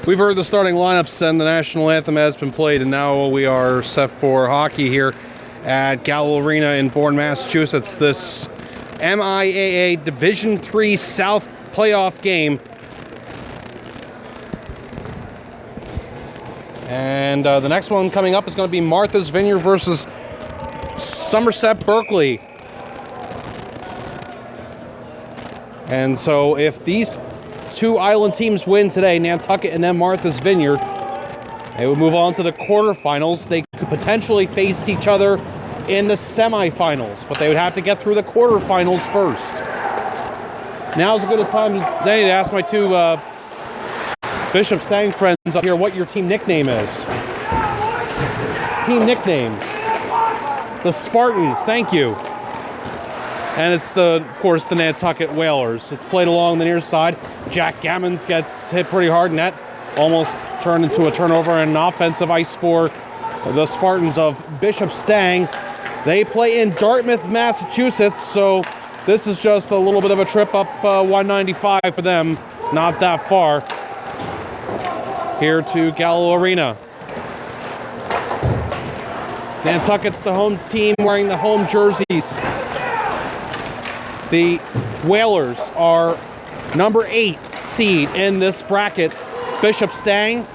We've heard the starting lineups and the national anthem has been played, and now we are set for hockey here at Gallo Arena in Bourne, Massachusetts. This MIAA Division III South playoff game. And the next one coming up is going to be Martha's Vineyard versus Somerset Berkeley. And so if these two island teams win today, Nantucket and then Martha's Vineyard, they would move on to the quarterfinals. They could potentially face each other in the semifinals, but they would have to get through the quarterfinals first. Now's as good a time as any to ask my two Bishop Stang friends up here what your team nickname is. Team nickname. The Spartans, thank you. And it's, of course, the Nantucket Whalers. It's played along the near side. Jack Gammons gets hit pretty hard. Net almost turned into a turnover and an offensive ice for the Spartans of Bishop Stang. They play in Dartmouth, Massachusetts, so this is just a little bit of a trip up 195 for them. Not that far. Here to Gallo Arena. Nantucket's the home team wearing the home jerseys. The Whalers are number 8 seed in this bracket. Bishop Stang,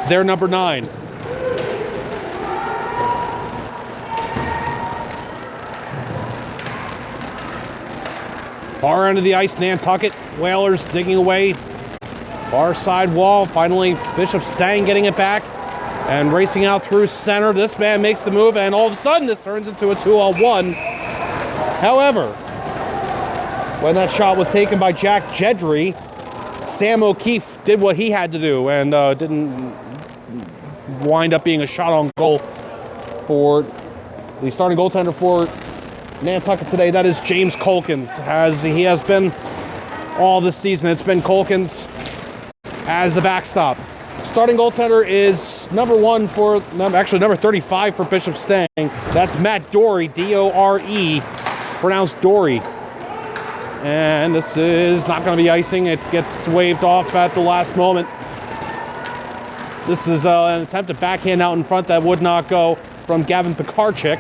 they're number 9. Far end of the ice, Nantucket Whalers digging away. Far side wall, finally Bishop Stang getting it back and racing out through center. This man makes the move, and all of a sudden this turns into a 2-on-1. However, when that shot was taken by Jack Jedry, Sam O'Keefe did what he had to do and didn't wind up being a shot on goal for the starting goaltender for Nantucket today. That is James Colkins. He has been all this season. It's been Colkins as the backstop. Starting goaltender is number 35 for Bishop Stang. That's Matt Dory, D-O-R-E, pronounced Dory. And this is not going to be icing. It gets waved off at the last moment. This is an attempt at backhand out in front that would not go from Gavin Pekarczyk.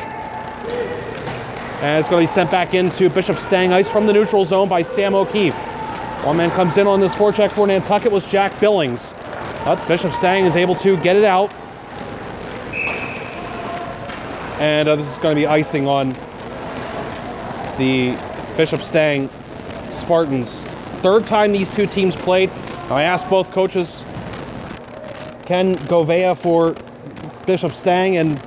And it's going to be sent back into Bishop Stang ice from the neutral zone by Sam O'Keefe. One man comes in on this forecheck for Nantucket was Jack Billings. But Bishop Stang is able to get it out. And this is going to be icing on the Bishop Stang Spartans. Third time these two teams played. I asked both coaches, Ken Govea for Bishop Stang and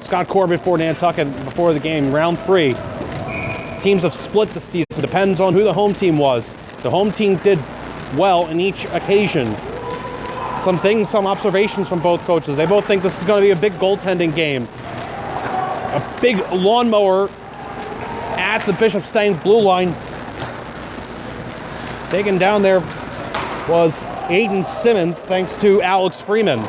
Scott Corbett for Nantucket before the game. Round 3. Teams have split the season. Depends on who the home team was. The home team did well in each occasion. Some observations from both coaches. They both think this is going to be a big goaltending game. A big lawnmower at the Bishop Stang blue line. Taken down there was Aiden Simmons, thanks to Alex Freeman.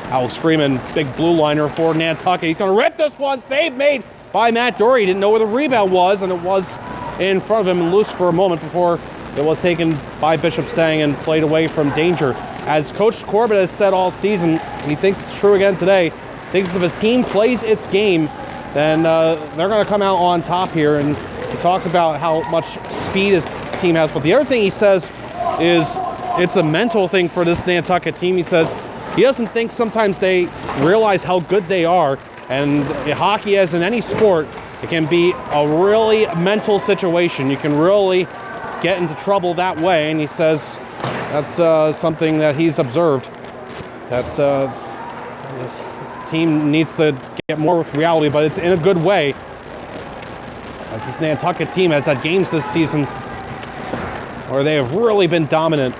Alex Freeman, big blue liner for Nantucket. He's going to rip this one. Save made by Matt Dory. He didn't know where the rebound was, and it was in front of him and loose for a moment before it was taken by Bishop Stang and played away from danger. As Coach Corbett has said all season, he thinks it's true again today, thinks if his team plays its game, then they're going to come out on top here. And he talks about how much speed his team has. But the other thing he says is it's a mental thing for this Nantucket team. He says he doesn't think sometimes they realize how good they are. And hockey, as in any sport, it can be a really mental situation. You can really get into trouble that way. And he says that's something that he's observed, that this team needs to get more with reality, but it's in a good way. As this Nantucket team has had games this season where they have really been dominant.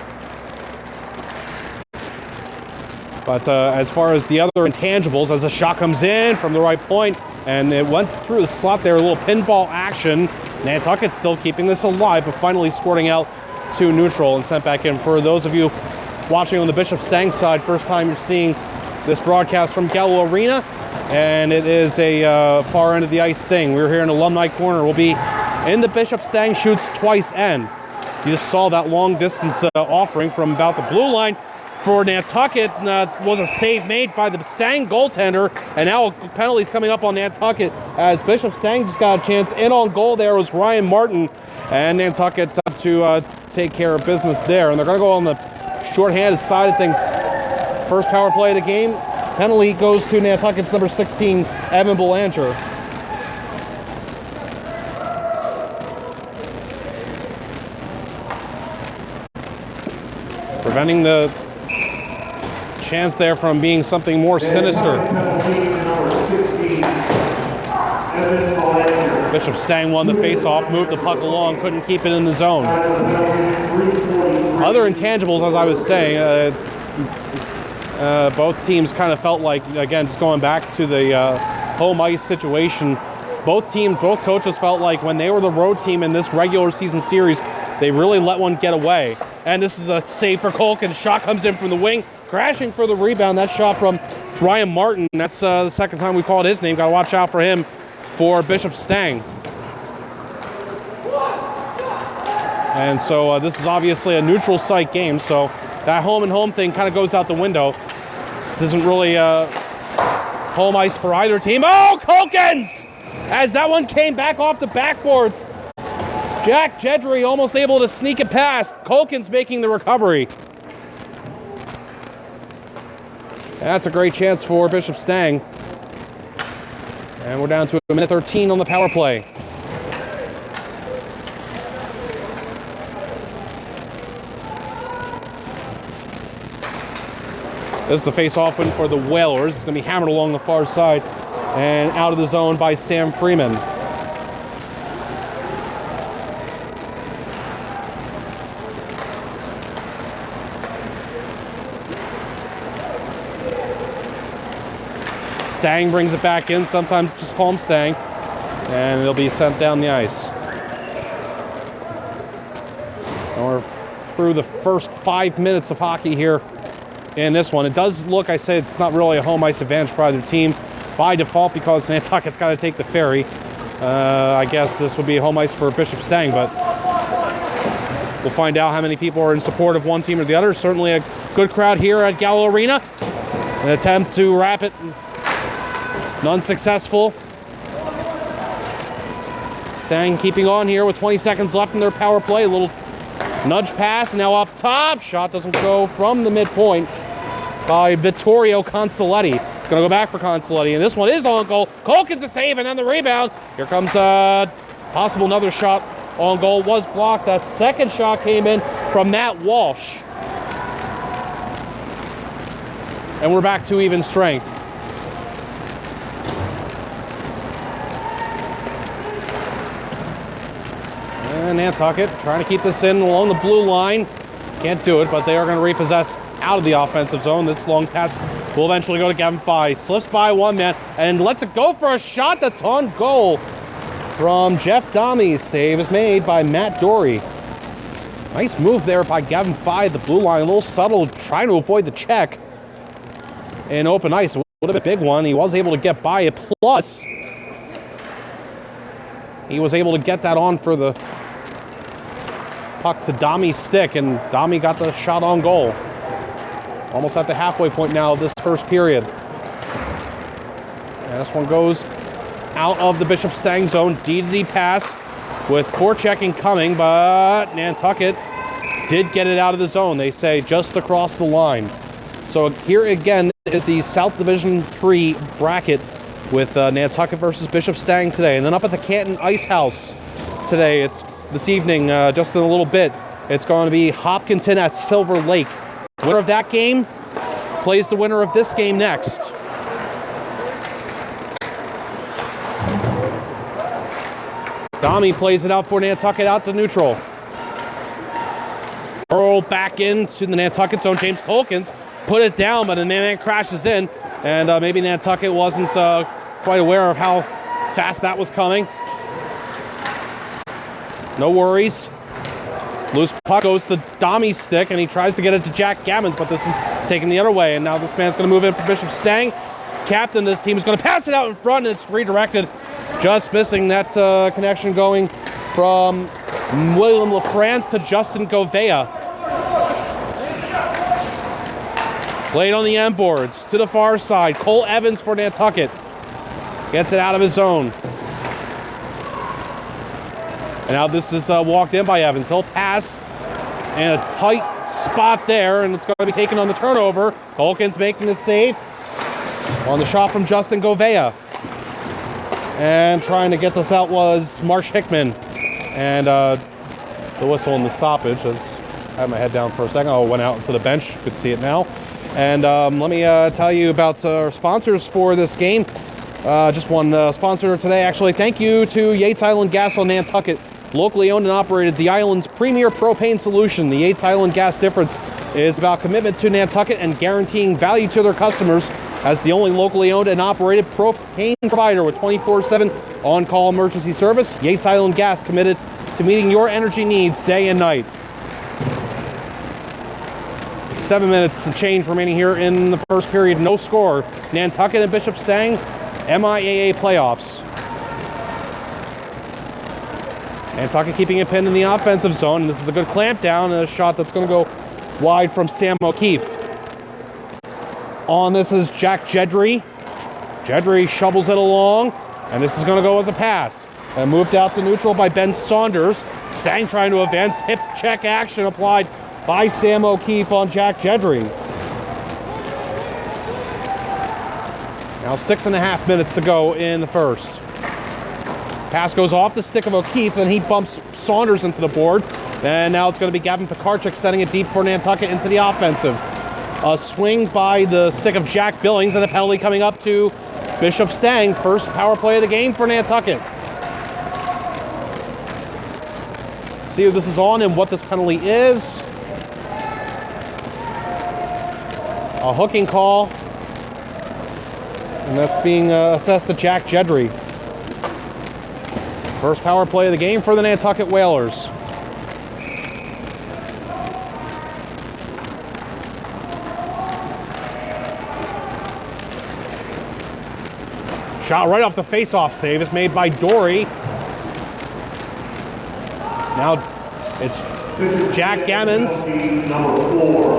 But as far as the other intangibles, as a shot comes in from the right point, and it went through the slot there, a little pinball action. Nantucket's still keeping this alive, but finally squirting out to neutral and sent back in. For those of you watching on the Bishop Stang side, first time you're seeing this broadcast from Gallo Arena, and it is a far end of the ice thing. We're here in Alumni Corner. We'll be in the Bishop Stang Shoots Twice end. You just saw that long distance offering from about the blue line for Nantucket. Was a save made by the Stang goaltender, and now penalties coming up on Nantucket as Bishop Stang just got a chance. In on goal there was Ryan Martin, and Nantucket to take care of business there. And they're going to go on the shorthanded side of things. First power play of the game. Penalty goes to Nantucket's number 16, Evan Belanger. Preventing the chance there from being something more sinister. Bishop Stang won the face-off, moved the puck along, couldn't keep it in the zone. Other intangibles, as I was saying, both teams kind of felt like, again, just going back to the home ice situation, both coaches felt like when they were the road team in this regular season series, they really let one get away. And this is a save for Colkin. Shot comes in from the wing, crashing for the rebound. That shot from Ryan Martin. That's the second time we called his name. Got to watch out for him for Bishop Stang. And so this is obviously a neutral site game, so that home and home thing kind of goes out the window. This isn't really home ice for either team. Oh, Colkins! As that one came back off the backboards. Jack Jedry almost able to sneak it past. Colkins making the recovery. That's a great chance for Bishop Stang. And we're down to a minute 13 on the power play. This is a face-off win for the Whalers. It's going to be hammered along the far side and out of the zone by Sam Freeman. Stang brings it back in. Sometimes just call him Stang. And it'll be sent down the ice. And we're through the first 5 minutes of hockey here in this one. It does look, I say, it's not really a home ice advantage for either team by default because Nantucket's got to take the ferry. I guess this would be home ice for Bishop Stang, but we'll find out how many people are in support of one team or the other. Certainly a good crowd here at Gallo Arena. An attempt to wrap it. None successful. Stang keeping on here with 20 seconds left in their power play. A little nudge pass, now up top. Shot doesn't go from the midpoint by Vittorio Consoletti. It's going to go back for Consoletti, and this one is on goal. Colkin's a save, and then the rebound. Here comes possible another shot on goal. Was blocked. That second shot came in from Matt Walsh. And we're back to even strength. And Nantucket trying to keep this in along the blue line. Can't do it, but they are going to repossess out of the offensive zone. This long pass will eventually go to Gavin Fye. Slips by one man and lets it go for a shot that's on goal from Jeff Domme. Save is made by Matt Dory. Nice move there by Gavin Fye at the blue line. A little subtle, trying to avoid the check. In open ice, a little bit big one. He was able to get by it. Plus, he was able to get that on for the puck to Domme's stick, and Domme got the shot on goal. Almost at the halfway point now of this first period. And this one goes out of the Bishop Stang zone. D-to-D pass with forechecking coming, but Nantucket did get it out of the zone. They say just across the line. So here again is the South Division 3 bracket with Nantucket versus Bishop Stang today. And then up at the Canton Ice House today, it's this evening, just in a little bit, it's going to be Hopkinton at Silver Lake. Winner of that game plays the winner of this game next. Domme plays it out for Nantucket out to neutral. Earl back into the Nantucket zone. James Colkins put it down, but the man crashes in. And maybe Nantucket wasn't quite aware of how fast that was coming. No worries. Loose puck goes to Domme's stick, and he tries to get it to Jack Gammons, but this is taken the other way. And now this man's going to move in for Bishop Stang. Captain of this team is going to pass it out in front, and it's redirected. Just missing that connection going from William LaFrance to Justin Govea. Played on the end boards to the far side. Cole Evans for Nantucket. Gets it out of his zone. And now this is walked in by Evans. He'll pass in a tight spot there, and it's going to be taken on the turnover. Colkins making the save on the shot from Justin Govea. And trying to get this out was Marsh Hickman. And the whistle and the stoppage. I had my head down for a second. I went out into the bench. You could see it now. And let me tell you about our sponsors for this game. Just one sponsor today, actually. Thank you to Yates Island Gas on Nantucket. Locally owned and operated, the island's premier propane solution. The Yates Island Gas difference is about commitment to Nantucket and guaranteeing value to their customers as the only locally owned and operated propane provider with 24/7 on-call emergency service. Yates Island Gas committed to meeting your energy needs day and night. 7 minutes and change remaining here in the first period. No score. Nantucket and Bishop Stang, MIAA playoffs. Nantucket keeping it pinned in the offensive zone. And this is a good clamp down and a shot that's going to go wide from Sam O'Keefe. On this is Jack Jedry. Jedry shovels it along, and this is going to go as a pass. And moved out to neutral by Ben Saunders. Stang trying to advance. Hip check action applied by Sam O'Keefe on Jack Jedry. Now 6.5 minutes to go in the first. Pass goes off the stick of O'Keefe, and he bumps Saunders into the board. And now it's going to be Gavin Pekarchik setting it deep for Nantucket into the offensive. A swing by the stick of Jack Billings, and a penalty coming up to Bishop Stang. First power play of the game for Nantucket. See who this is on and what this penalty is. A hooking call, and that's being assessed to Jack Jedry. First power play of the game for the Nantucket Whalers. Shot right off the face-off save is made by Dory. Now it's Jack Gammons.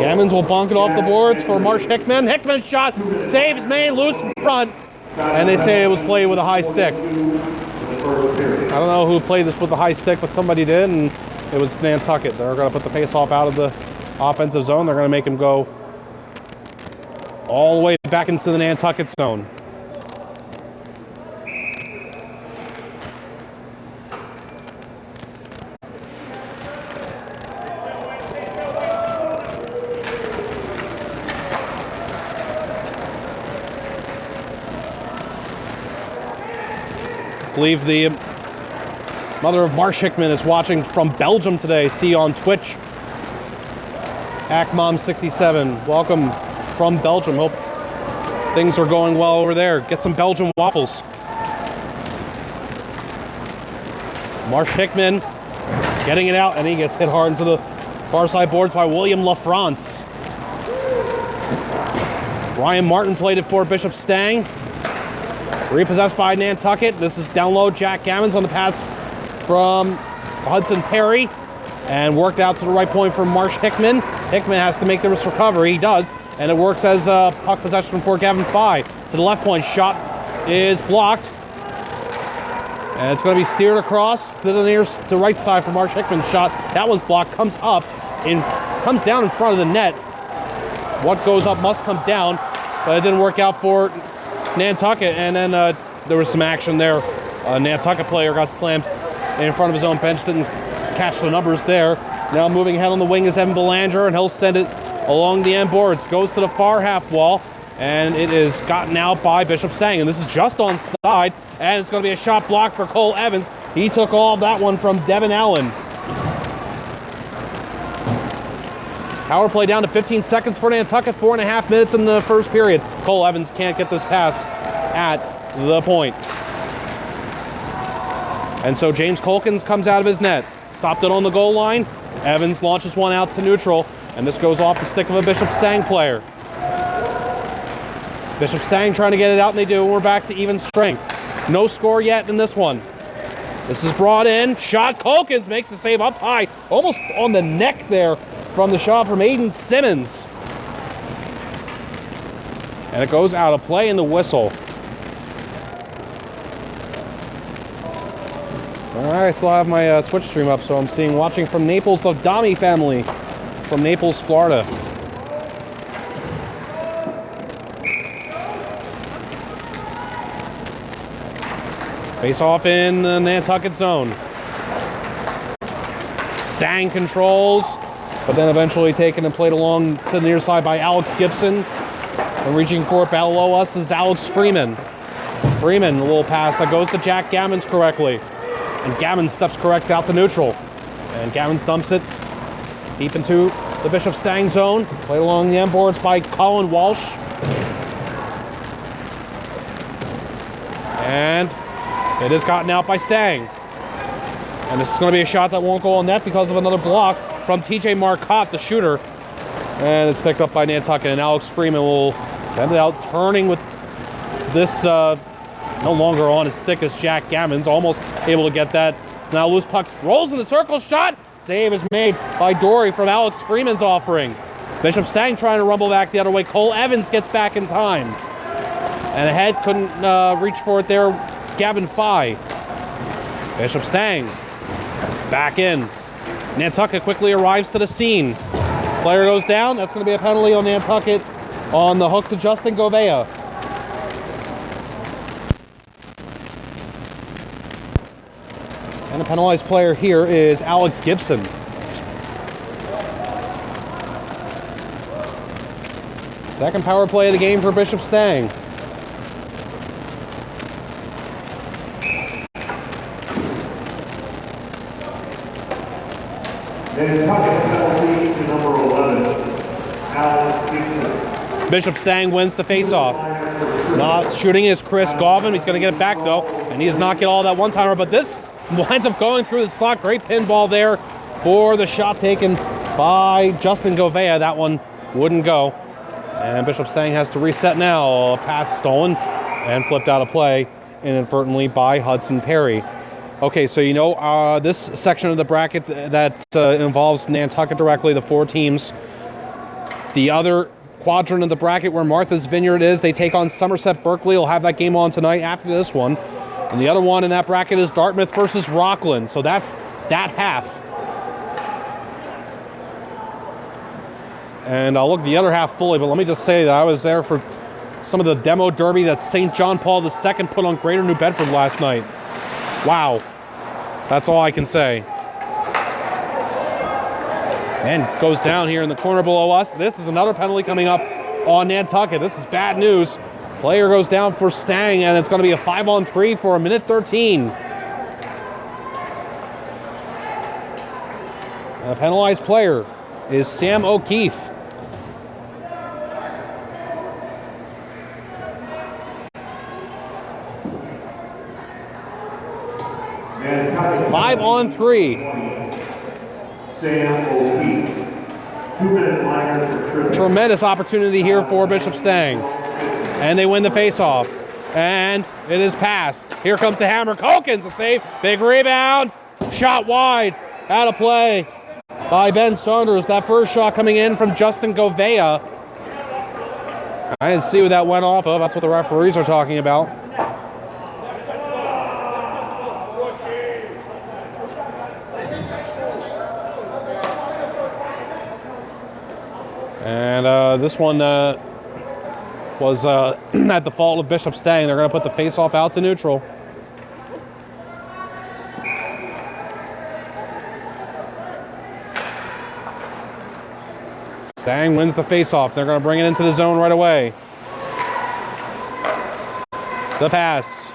Gammons will bonk it off the boards for Marsh Hickman. Hickman's shot, save is made, loose in front. And they say it was played with a high stick. I don't know who played this with the high stick, but somebody did, and it was Nantucket. They're going to put the face-off out of the offensive zone. They're going to make him go all the way back into the Nantucket zone. I believe the mother of Marsh Hickman is watching from Belgium today. See on Twitch. AckMom67, welcome from Belgium. Hope things are going well over there. Get some Belgian waffles. Marsh Hickman getting it out, and he gets hit hard into the far side boards by William LaFrance. Ryan Martin played it for Bishop Stang. Repossessed by Nantucket. This is down low. Jack Gammons on the pass from Hudson Perry. And worked out to the right point for Marsh Hickman. Hickman has to make this recovery. He does. And it works as puck possession for Gavin Fye. To the left point. Shot is blocked. And it's going to be steered across to the right side for Marsh Hickman's shot. That one's blocked. Comes up. Comes down in front of the net. What goes up must come down. But it didn't work out for Nantucket, and then there was some action there. A Nantucket player got slammed in front of his own bench, didn't catch the numbers there. Now moving ahead on the wing is Evan Belanger, and he'll send it along the end boards. Goes to the far half wall, and it is gotten out by Bishop Stang. And this is just on side, and it's going to be a shot blocked for Cole Evans. He took all of that one from Devin Allen. Power play down to 15 seconds for Nantucket, 4.5 minutes in the first period. Cole Evans can't get this pass at the point. And so James Colkins comes out of his net. Stopped it on the goal line. Evans launches one out to neutral, and this goes off the stick of a Bishop Stang player. Bishop Stang trying to get it out, and they do. We're back to even strength. No score yet in this one. This is brought in. Shot. Culkins makes the save up high. Almost on the neck there from the shot from Aiden Simmons. And it goes out of play in the whistle. All right, I still have my Twitch stream up, so I'm watching from Naples, the Dami family from Naples, Florida. Face off in the Nantucket zone. Stang controls, but then eventually taken and played along to the near side by Alex Gibson. And reaching for it below us is Alex Freeman. Freeman, a little pass that goes to Jack Gammons correctly. And Gammons steps correct out to neutral. And Gammons dumps it deep into the Bishop Stang zone. Played along the end boards by Colin Walsh. And it is gotten out by Stang. And this is going to be a shot that won't go on net because of another block from TJ Marcotte, the shooter. And it's picked up by Nantucket, and Alex Freeman will send it out, turning with this no longer on his stick as Jack Gammons, almost able to get that. Now loose puck rolls in the circle, shot. Save is made by Dory from Alex Freeman's offering. Bishop Stang trying to rumble back the other way. Cole Evans gets back in time. And ahead, couldn't reach for it there. Gavin Fye. Bishop Stang back in. Nantucket quickly arrives to the scene. Player goes down. That's going to be a penalty on Nantucket on the hook to Justin Govea. And the penalized player here is Alex Gibson. Second power play of the game for Bishop Stang. Nantucket penalty to number 11, Alex Gibson. Bishop Stang wins the faceoff. Not shooting is Chris Gauvin. He's going to get it back though, and he does not get all that one-timer, but this winds up going through the slot. Great pinball there for the shot taken by Justin Govea. That one wouldn't go. And Bishop Stang has to reset now. A pass stolen and flipped out of play inadvertently by Hudson Perry. Okay, so you know this section of the bracket that involves Nantucket directly, the four teams. The other quadrant of the bracket where Martha's Vineyard is, they take on Somerset Berkeley. We'll have that game on tonight after this one. And the other one in that bracket is Dartmouth versus Rockland. So that's that half. And I'll look the other half fully, but let me just say that I was there for some of the demo derby that St. John Paul II put on Greater New Bedford last night. Wow. That's all I can say. And goes down here in the corner below us. This is another penalty coming up on Nantucket. This is bad news. Player goes down for Stang, and it's going to be a 5-on-3 for a minute 13. And the penalized player is Sam O'Keefe. Nantucket 5-on-3. Sam O'Keefe. 2-minute minors for trivia. Tremendous opportunity here for Bishop Stang. And they win the faceoff. And it is passed. Here comes the hammer. Culkins, a save. Big rebound. Shot wide. Out of play by Ben Saunders. That first shot coming in from Justin Govea. I didn't see what that went off of. That's what the referees are talking about. And this one was at the fault of Bishop Stang. They're going to put the face-off out to neutral. Stang wins the face-off. They're going to bring it into the zone right away. The pass.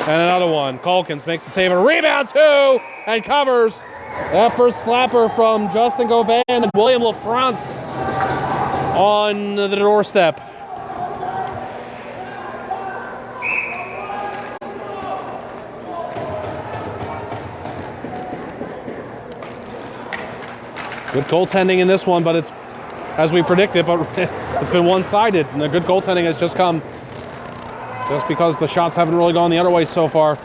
And another one. Culkins makes the save. A rebound, too, and covers. That first slapper from Justin Govan and William LaFrance on the doorstep. Good goaltending in this one, but it's, as we predicted, but it's been one-sided. And the good goaltending has just come just because the shots haven't really gone the other way so far.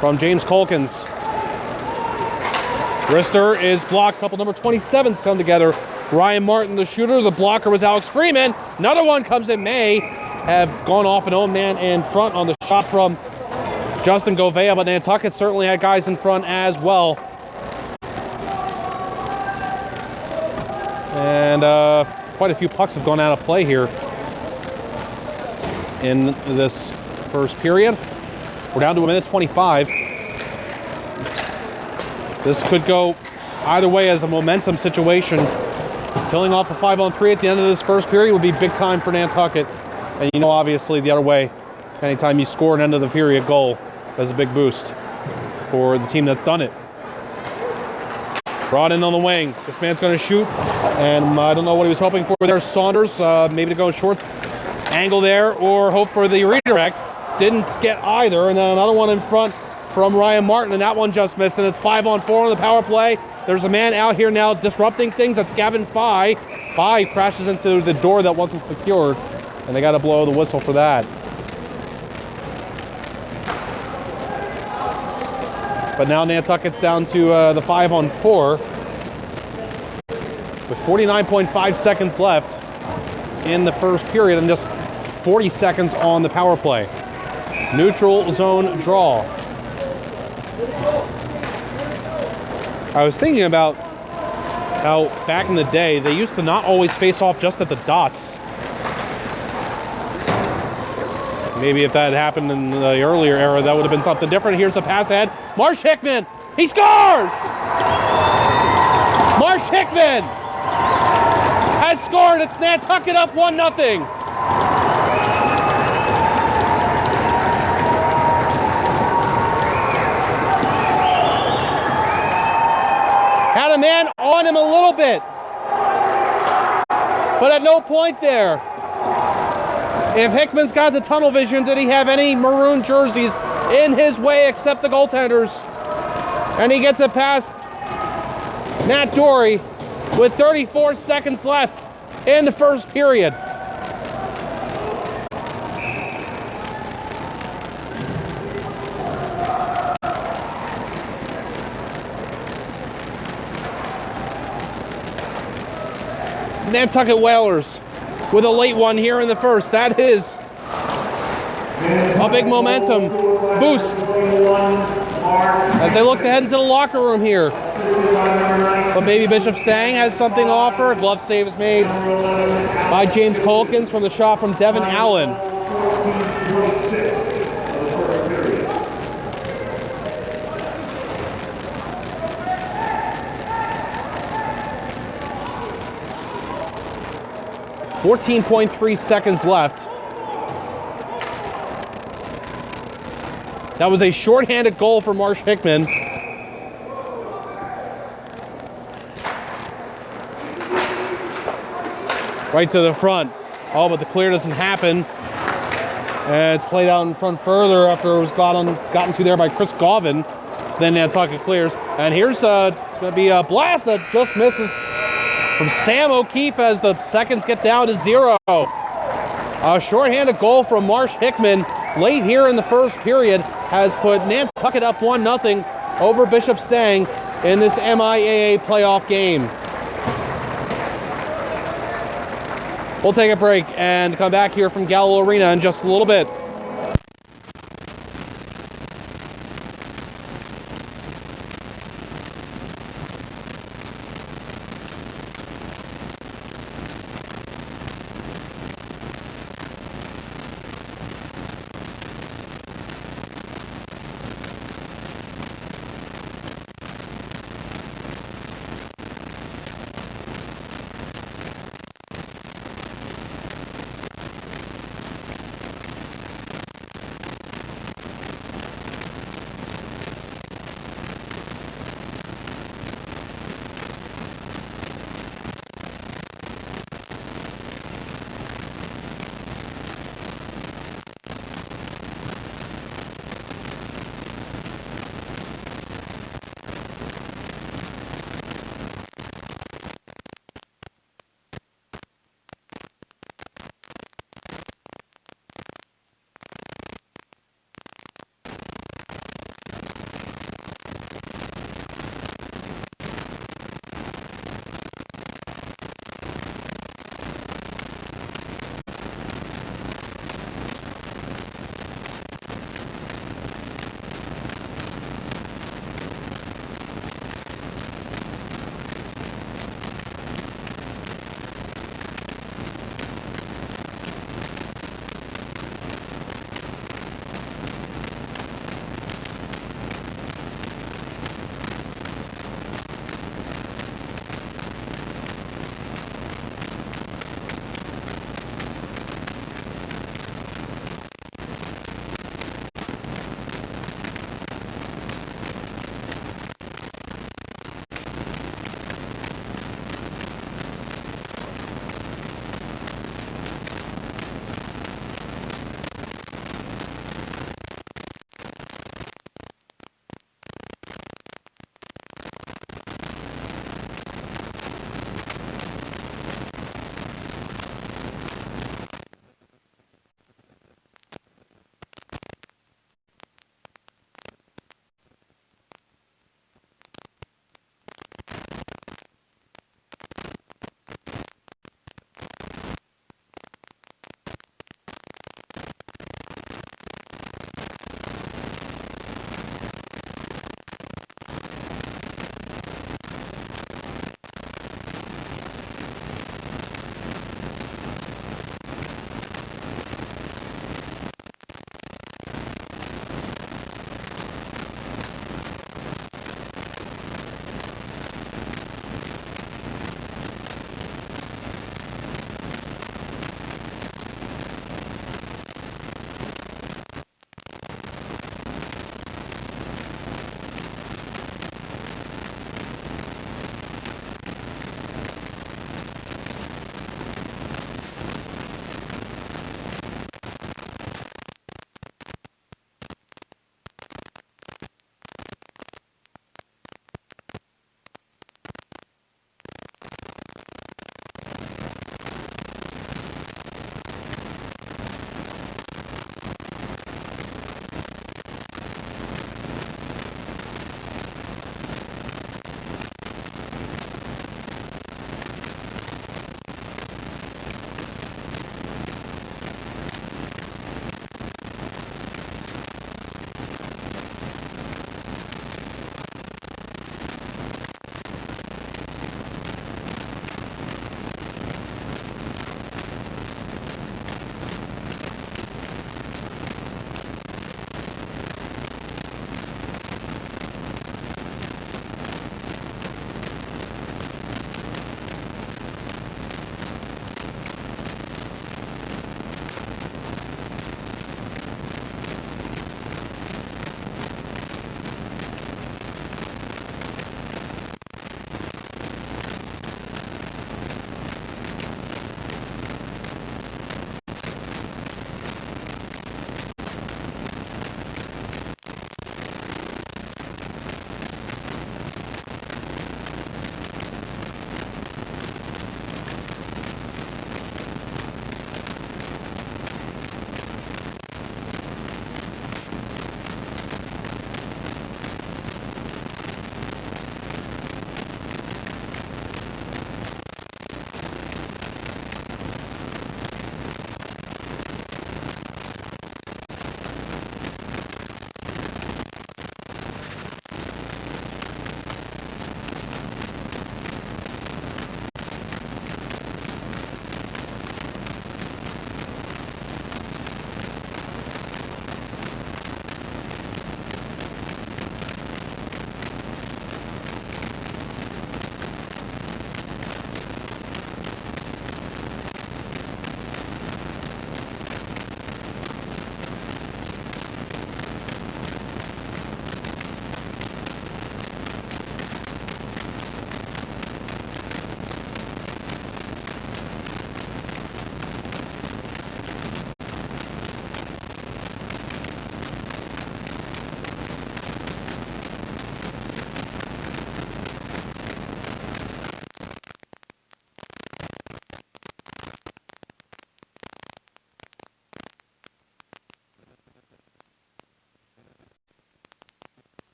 from James Colkins. Wrister is blocked. Couple number 27s come together. Ryan Martin, the shooter. The blocker was Alex Freeman. Another one comes in. May have gone off an own man in front on the shot from Justin Govea, but Nantucket certainly had guys in front as well. And quite a few pucks have gone out of play here in this first period. We're down to a minute 25. This could go either way as a momentum situation. Killing off a 5-on-3 at the end of this first period would be big time for Nantucket. And you know, obviously, the other way, anytime you score an end of the period goal, that's a big boost for the team that's done it. Brought in on the wing. This man's going to shoot. And I don't know what he was hoping for there. Saunders, maybe to go short angle there or hope for the redirect. Didn't get either. And then another one in front from Ryan Martin, and that one just missed. And it's 5-on-4 on the power play. There's a man out here now disrupting things. That's Gavin Fye. Fye crashes into the door that wasn't secured, and they got to blow the whistle for that. But now Nantucket's down to the 5-on-4 with 49.5 seconds left in the first period and just 40 seconds on the power play. Neutral zone draw. I was thinking about how back in the day, they used to not always face off just at the dots. Maybe if that had happened in the earlier era, that would have been something different. Here's a pass ahead. Marsh Hickman, he scores! Marsh Hickman has scored. It's Nantucket up 1-0. Had a man on him a little bit, but at no point there. If Hickman's got the tunnel vision, did he have any maroon jerseys in his way except the goaltenders? And he gets it past Matt Dory with 34 seconds left in the first period. Nantucket Whalers with a late one here in the first. That is a big momentum boost as they look to head into the locker room here. But maybe Bishop Stang has something to offer. A glove save is made by James Colkins from the shot from Devin Allen. 14.3 seconds left. That was a shorthanded goal for Marsh Hickman. Right to the front. Oh, but the clear doesn't happen. And it's played out in front further after it was gotten to there by Chris Gauvin. Then Nantucket clears. And here's going to be a blast that just misses from Sam O'Keefe as the seconds get down to 0. A shorthanded goal from Marsh Hickman late here in the first period has put Nantucket up 1-0 over Bishop Stang in this MIAA playoff game. We'll take a break and come back here from Gallo Arena in just a little bit.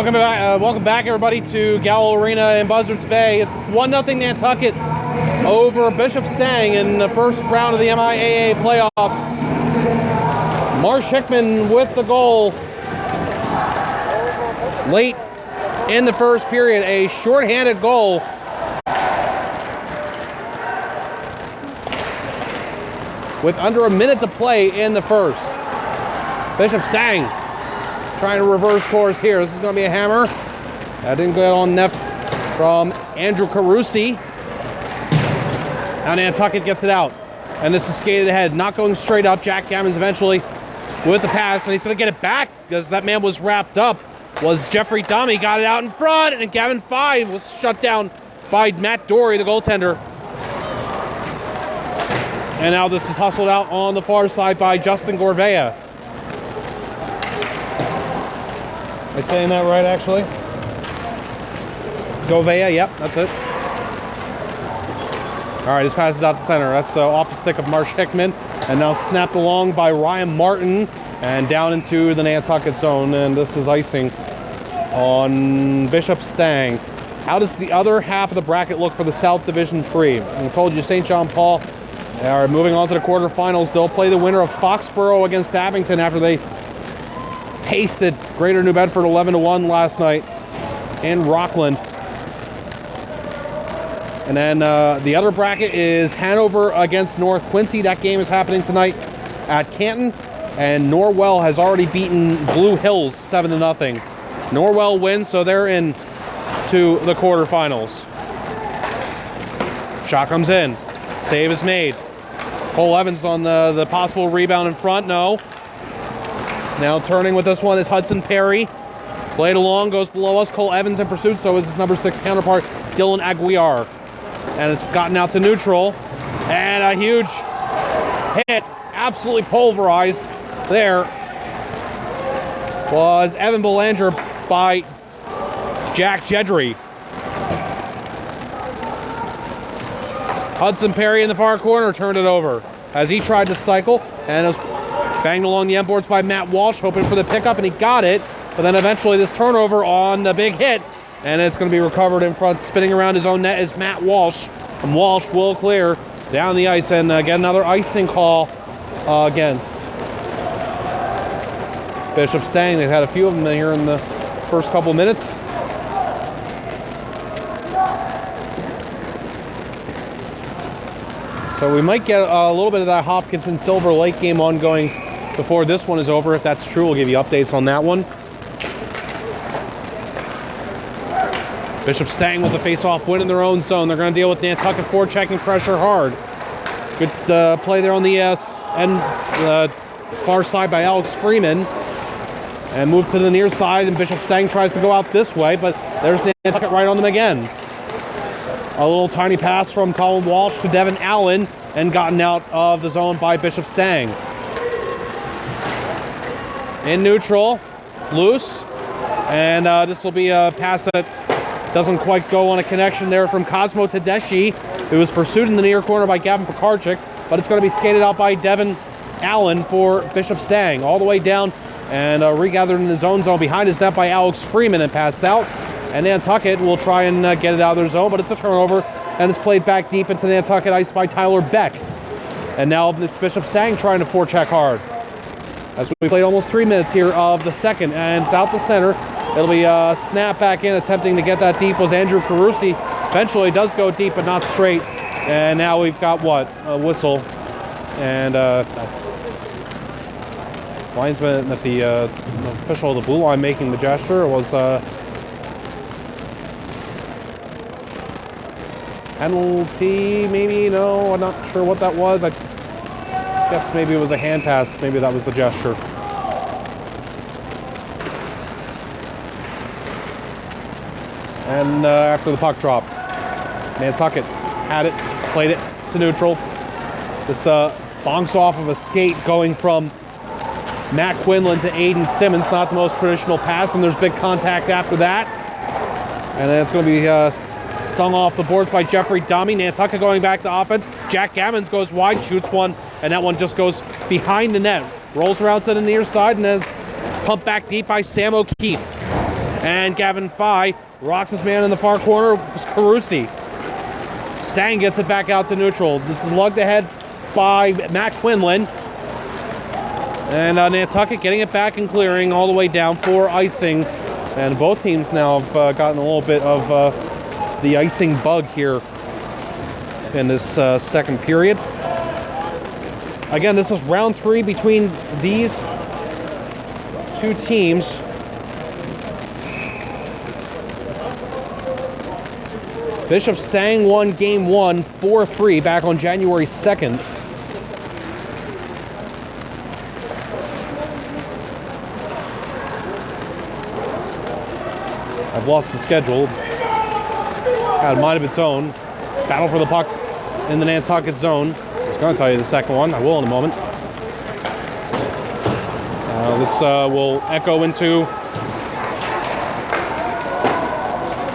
Welcome back, everybody, to Gallo Arena in Buzzards Bay. It's 1-0 Nantucket over Bishop Stang in the first round of the MIAA playoffs. Marsh Hickman with the goal late in the first period, a shorthanded goal. With under a minute to play in the first. Bishop Stang trying to reverse course here. This is going to be a hammer. That didn't go on net from Andrew Carusi. Now Nantucket gets it out. And this is skated ahead. Not going straight up. Jack Gammons eventually with the pass. And he's going to get it back because that man was wrapped up. Was Jeffrey Dummy. Got it out in front. And Gavin 5 was shut down by Matt Dory, the goaltender. And now this is hustled out on the far side by Justin Gorvea. Am I saying that right, actually? Gorvea, yep, that's it. All right, this passes out to center. That's off the stick of Marsh Hickman. And now snapped along by Ryan Martin and down into the Nantucket zone. And this is icing on Bishop Stang. How does the other half of the bracket look for the South Division 3? I told you St. John Paul are moving on to the quarterfinals. They'll play the winner of Foxborough against Abington after they pasted Greater New Bedford 11-1 last night in Rockland. And then the other bracket is Hanover against North Quincy. That game is happening tonight at Canton. And Norwell has already beaten Blue Hills 7-0. Norwell wins, so they're in to the quarterfinals. Shot comes in. Save is made. Cole Evans on the possible rebound in front. No. Now turning with this one is Hudson Perry. Played along, goes below us. Cole Evans in pursuit, so is his number 6 counterpart, Dylan Aguiar. And it's gotten out to neutral. And a huge hit, absolutely pulverized there, was Evan Belanger by Jack Jedry. Hudson Perry in the far corner turned it over as he tried to cycle, and it was banged along the end boards by Matt Walsh, hoping for the pickup, and he got it. But then eventually this turnover on the big hit, and it's going to be recovered in front. Spinning around his own net is Matt Walsh, and Walsh will clear down the ice and get another icing call against Bishop Stang. They've had a few of them here in the first couple minutes. So we might get a little bit of that Hopkinton Silver Lake game ongoing before this one is over. If that's true, we'll give you updates on that one. Bishop Stang with the face-off win in their own zone. They're going to deal with Nantucket forechecking pressure hard. Good play there on the far side by Alex Freeman. And move to the near side, and Bishop Stang tries to go out this way, but there's Nantucket right on them again. A little tiny pass from Colin Walsh to Devin Allen, and gotten out of the zone by Bishop Stang. In neutral, loose, and this will be a pass that doesn't quite go on a connection there from Cosmo Tedeschi, who was pursued in the near corner by Gavin Pekarczyk, but it's going to be skated out by Devin Allen for Bishop Stang, all the way down and regathered in the zone behind his net by Alex Freeman and passed out. And Nantucket will try and get it out of their zone, but it's a turnover, and it's played back deep into Nantucket ice by Tyler Beck. And now it's Bishop Stang trying to forecheck hard. As we played almost 3 minutes here of the second, and it's out the center. It'll be a snap back in, attempting to get that deep was Andrew Carusi. Eventually does go deep, but not straight. And now we've got what? A whistle. And linesman that the official of the blue line making the gesture was penalty, maybe? No, I'm not sure what that was. I guess maybe it was a hand pass. Maybe that was the gesture. And after the puck drop, Nantucket had it, played it to neutral. This bonks off of a skate going from Matt Quinlan to Aiden Simmons. Not the most traditional pass, and there's big contact after that. And then it's going to be stung off the boards by Jeffrey Dummy. Nantucket going back to offense. Jack Gammons goes wide, shoots one, and that one just goes behind the net. Rolls around to the near side, and then it's pumped back deep by Sam O'Keefe. And Gavin Fye rocks his man in the far corner. It was Carusi. Stang gets it back out to neutral. This is lugged ahead by Matt Quinlan. And Nantucket getting it back and clearing all the way down for icing. And both teams now have gotten a little bit of the icing bug here in this second period. Again, this is round 3 between these two teams. Bishop Stang won game 1, 4-3 back on January 2nd. I've lost the schedule. Had a mind of its own. Battle for the puck in the Nantucket zone. I was going to tell you the second one. I will in a moment. This will echo into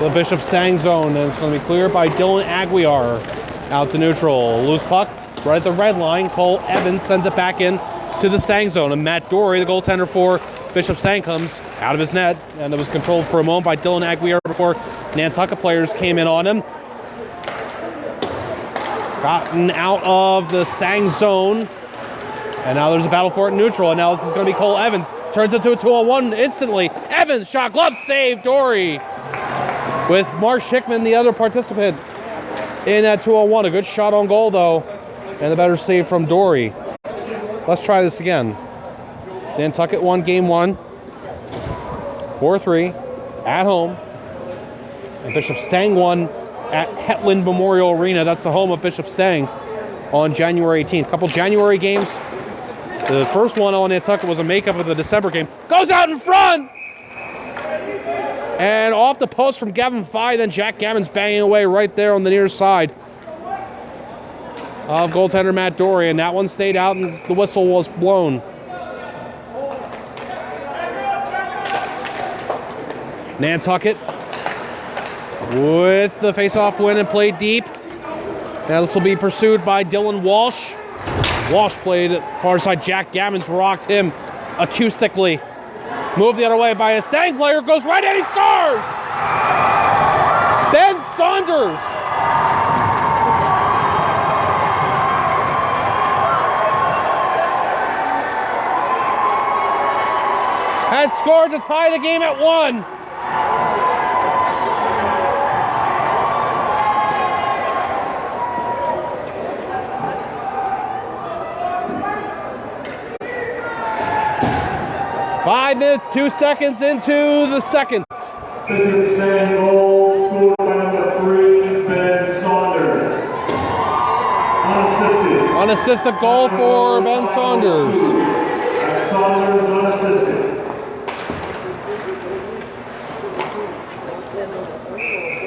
the Bishop Stang zone, and it's going to be cleared by Dylan Aguiar out to neutral. Loose puck right at the red line. Cole Evans sends it back in to the Stang zone, and Matt Dory, the goaltender for Bishop Stang, comes out of his net, and it was controlled for a moment by Dylan Aguiar before Nantucket players came in on him. Gotten out of the Stang zone, and now there's a battle for it neutral, and now this is going to be Cole Evans. Turns into a 2-on-1 instantly. Evans, shot, glove, save, Dory. With Marsh Hickman, the other participant, in that 2-on-1. A good shot on goal, though, and the better save from Dory. Let's try this again. Nantucket won game 1, 4-3, at home. And Bishop Stang won at Hetland Memorial Arena. That's the home of Bishop Stang on January 18th. Couple January games. The first one on Nantucket was a makeup of the December game. Goes out in front! And off the post from Gavin Fye, then Jack Gammon's banging away right there on the near side of goaltender Matt Dory, and that one stayed out and the whistle was blown. Nantucket with the face-off win and played deep. Now this will be pursued by Dylan Walsh. Walsh played at far side. Jack Gammon's rocked him acoustically. Moved the other way by a Stang player, goes right in, he scores! Ben Saunders! Has scored to tie the game at 1. Five minutes, 2 seconds into the second. Bishop Stang goal scored by number 3, Ben Saunders. Unassisted. Unassisted goal for Ben Saunders. And Saunders unassisted.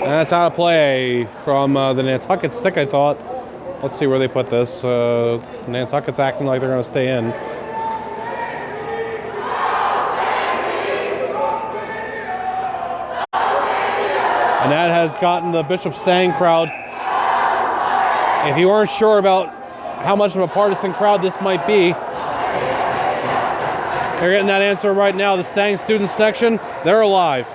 And that's out of play from the Nantucket stick, I thought. Let's see where they put this. Nantucket's acting like they're going to stay in. And that has gotten the Bishop Stang crowd. If you weren't sure about how much of a partisan crowd this might be, they're getting that answer right now. The Stang student section, they're alive.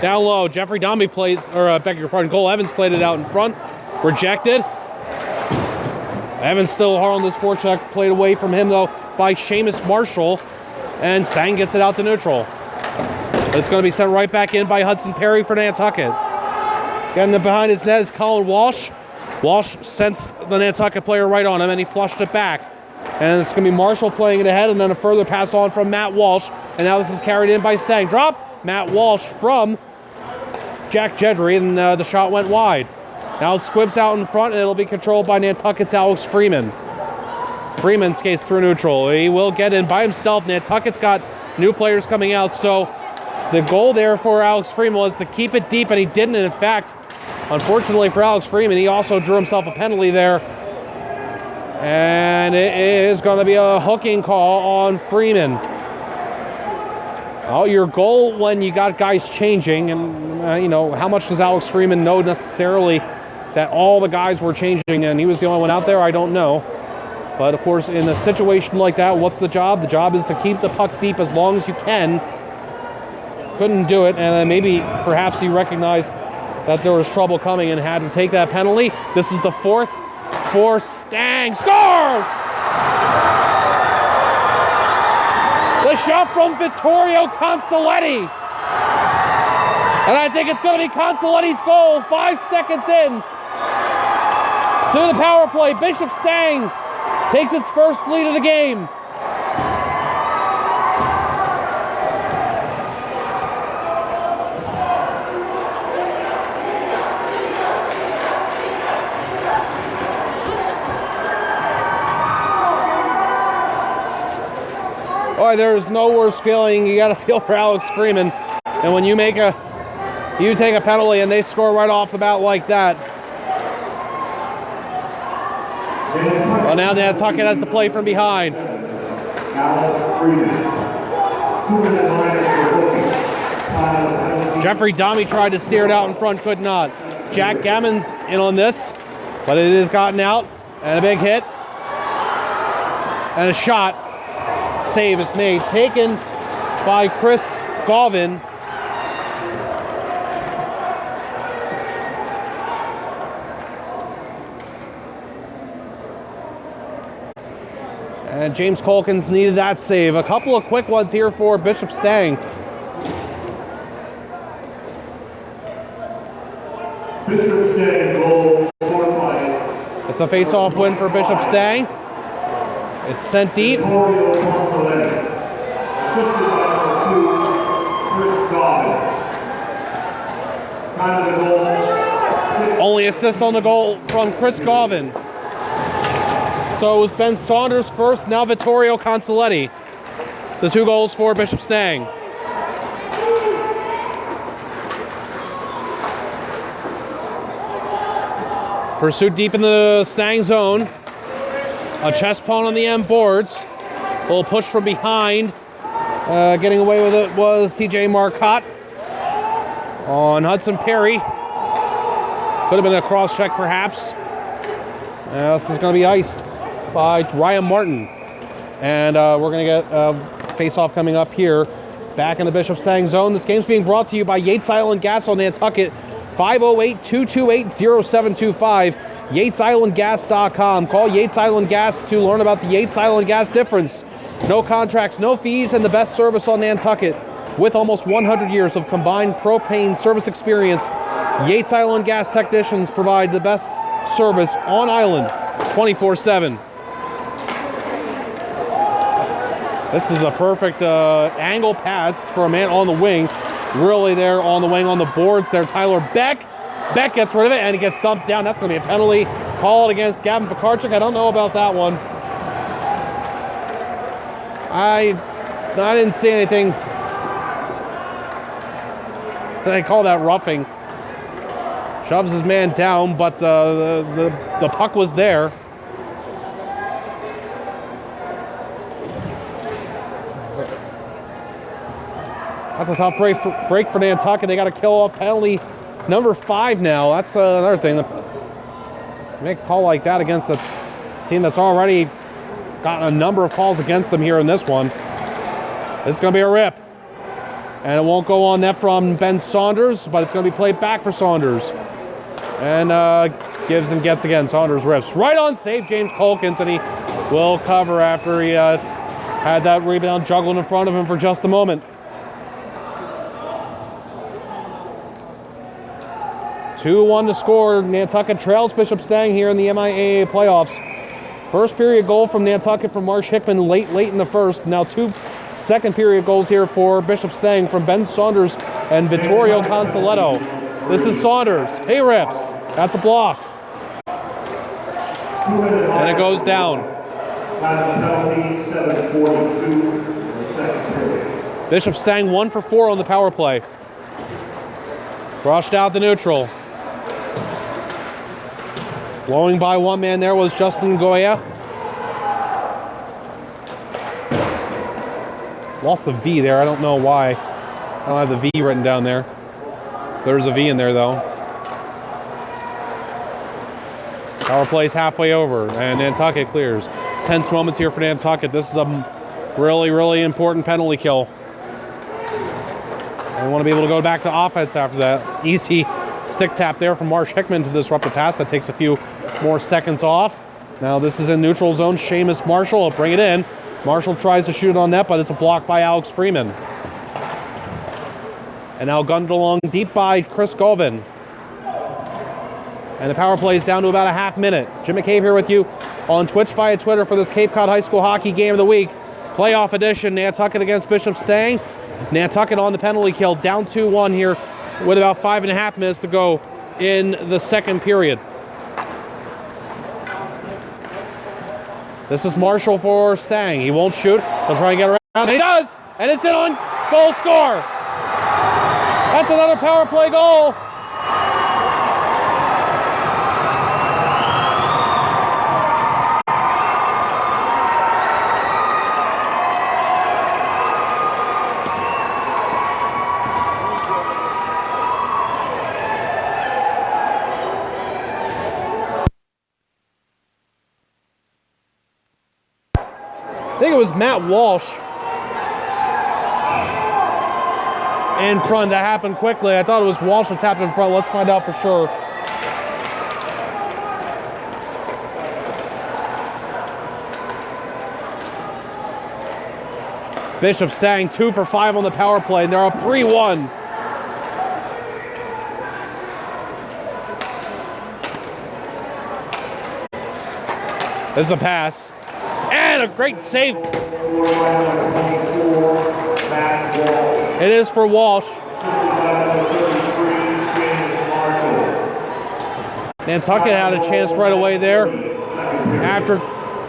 Down low, Jeffrey Dombey plays, or beg your pardon, Cole Evans played it out in front. Rejected. Evans still hard on this forecheck, played away from him though by Seamus Marshall, and Stang gets it out to neutral. But it's going to be sent right back in by Hudson Perry for Nantucket. Getting it behind his net is Colin Walsh. Walsh sends the Nantucket player right on him, and he flushed it back. And it's going to be Marshall playing it ahead, and then a further pass on from Matt Walsh. And now this is carried in by Stang. Drop! Matt Walsh from Jack Jedry, and the shot went wide. Now Squibb's out in front, and it'll be controlled by Nantucket's Alex Freeman. Freeman skates through neutral. He will get in by himself. Nantucket's got new players coming out, so the goal there for Alex Freeman was to keep it deep, and he didn't. And in fact, unfortunately for Alex Freeman, he also drew himself a penalty there. And it is going to be a hooking call on Freeman. Oh, your goal when you got guys changing, and you know, how much does Alex Freeman know necessarily that all the guys were changing and he was the only one out there? I don't know. But of course, in a situation like that, what's the job? The job is to keep the puck deep as long as you can. Couldn't do it, and then maybe perhaps he recognized that there was trouble coming and had to take that penalty. This is the fourth for Stang. Scores! The shot from Vittorio Consoletti. And I think it's going to be Consoletti's goal. 5 seconds in to the power play. Bishop Stang takes its first lead of the game. Boy, there's no worse feeling you got to feel for Alex Freeman. And when you take a penalty and they score right off the bat like that. Well, now Nantucket has to play from behind. Jeffrey Domi tried to steer it out in front, could not. Jack Gammon's in on this, but it is gotten out. And a big hit. And a shot. Save is made. Taken by Chris Galvin. And James Colkins needed that save. A couple of quick ones here for Bishop Stang. Bishop Stang goal scored by. It's a face-off win for Bishop Stang. It's sent deep. Vittorio Consoletti, assisted by number 2, Chris Galvin. Time of the goal. Only assist on the goal from Chris Galvin. So it was Ben Saunders first, now Vittorio Consoletti. The 2 goals for Bishop Stang. Pursuit deep in the Stang zone. A chest pawn on the end boards. A little push from behind. Getting away with it was TJ Marcotte on Hudson Perry. Could have been a cross check perhaps. This is going to be iced by Ryan Martin. And we're going to get a face-off coming up here. Back in the Bishop Stang zone. This game's being brought to you by Yates Island Gas on Nantucket. 508-228-0725. YatesIslandGas.com. Call Yates Island Gas to learn about the Yates Island Gas difference. No contracts, no fees, and the best service on Nantucket. With almost 100 years of combined propane service experience, Yates Island Gas technicians provide the best service on island 24/7. This is a perfect angle pass for a man on the wing. Really there on the wing on the boards there. Tyler Beck. Beck gets rid of it and he gets dumped down. That's going to be a penalty called against Gavin Pekarchuk. I don't know about that one. I didn't see anything. They call that roughing. Shoves his man down, but the puck was there. That's a tough break for Nantucket. They got to kill off penalty number 5 now. That's another thing. Make a call like that against a team that's already gotten a number of calls against them here in this one. This is going to be a rip. And it won't go on net from Ben Saunders, but it's going to be played back for Saunders. And gives and gets again. Saunders rips. Right on save, James Colkins, and he will cover after he had that rebound juggled in front of him for just a moment. 2-1 to score. Nantucket trails Bishop Stang here in the MIAA playoffs. First period goal from Nantucket from Marsh Hickman late in the first. Now 2 second period goals here for Bishop Stang from Ben Saunders and Vittorio Consoletto. This is Saunders. He rips. That's a block. And it goes down. Bishop Stang 1 for 4 on the power play. Brushed out the neutral. Blowing by one man there was Justin Goya. Lost the V there. I don't know why. I don't have the V written down there. There's a V in there, though. Power play's halfway over, and Nantucket clears. tense moments here for Nantucket. This is a really, really important penalty kill. And we want to be able to go back to offense after that. Easy stick tap there from Marsh Hickman to disrupt the pass. That takes a few more seconds off. Now this is in neutral zone. Seamus Marshall will bring it in. Marshall tries to shoot it on net, but it's a block by Alex Freeman. And now gunned along deep by Chris Govin. And the power play is down to about a half minute. Jim McCabe here with you on Twitch via Twitter for this Cape Cod High School Hockey Game of the Week. Playoff edition, Nantucket against Bishop Stang. Nantucket on the penalty kill, down 2-1 here with about 5.5 minutes to go in the second period. This is Marshall for Stang. He won't shoot. He'll try and get around. He does! And it's in on goal score! That's another power play goal! I think it was Matt Walsh in front. That happened quickly. I thought it was Walsh that tapped in front. Let's find out for sure. Bishop Stang 2 for 5 on the power play, and they're up 3-1. This is a pass. And a great save. It is for Walsh. Nantucket had a chance right away there after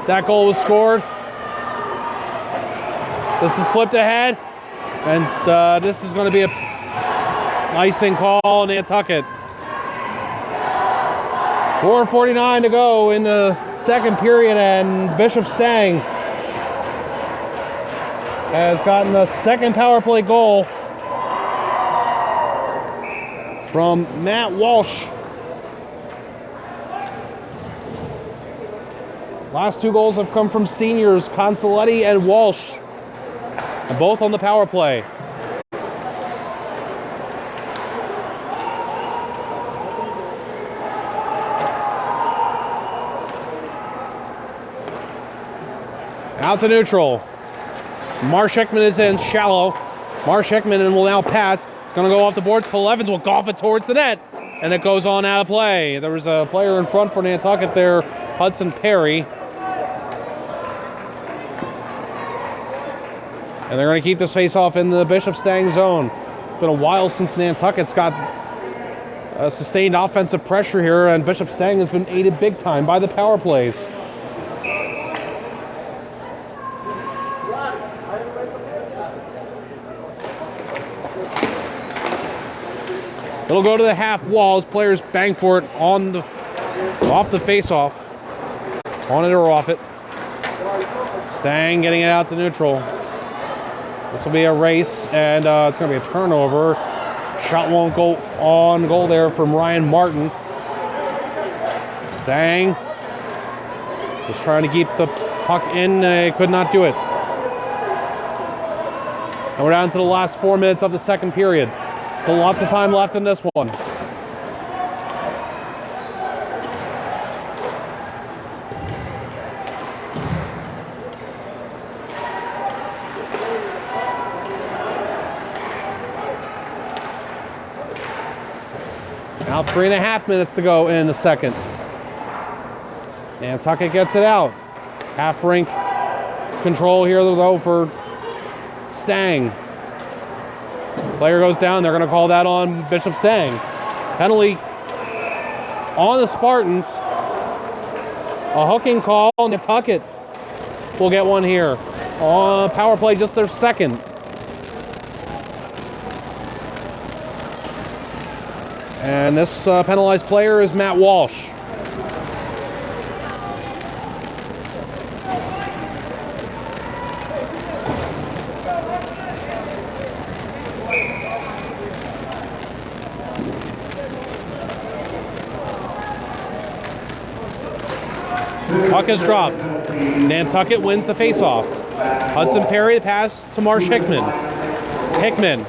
that goal was scored. This is flipped ahead, and this is going to be a icing call, Nantucket. 4:49 to go in the second period, and Bishop Stang has gotten the second power play goal from Matt Walsh. Last two goals have come from seniors, Consoletti and Walsh, and both on the power play. Out to neutral. Marsh Hickman is in shallow. Marsh Hickman will now pass. It's going to go off the boards. Cole Evans will golf it towards the net, and it goes on out of play. There was a player in front for Nantucket there, Hudson Perry. And they're going to keep this face-off in the Bishop Stang zone. It's been a while since Nantucket's got sustained offensive pressure here, and Bishop Stang has been aided big time by the power plays. It'll go to the half wall as players bang for it off the face-off. On it or off it. Stang getting it out to neutral. This will be a race, and it's going to be a turnover. Shot won't go on goal there from Ryan Martin. Stang just trying to keep the puck in. Could not do it. And we're down to the last 4 minutes of the second period. Still lots of time left in this one. Now 3.5 minutes to go in the second. Nantucket gets it out. Half rink control here though for Stang. Player goes down. They're going to call that on Bishop Stang. Penalty on the Spartans. A hooking call. Nantucket will get one here. On power play, just their second. And this penalized player is Matt Walsh. Puck is dropped. Nantucket wins the faceoff. Hudson Perry, the pass to Marsh Hickman. Hickman.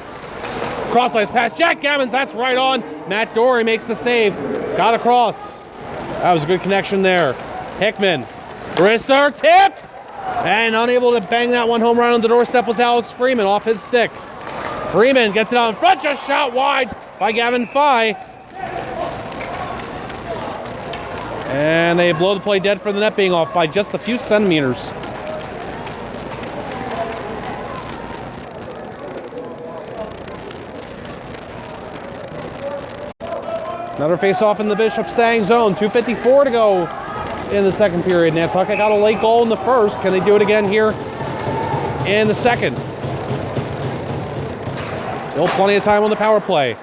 Cross-ice pass. Jack Gammons, that's right on. Matt Dory makes the save. Got across. That was a good connection there. Hickman. Wrister tipped. And unable to bang that one home run on the doorstep was Alex Freeman off his stick. Freeman gets it out in front, just shot wide by Gavin Fye. And they blow the play dead for the net being off by just a few centimeters. Another face-off in the Bishop Stang zone. 2:54 to go in the second period. Nantucket got a late goal in the first. Can they do it again here in the second? Still plenty of time on the power play.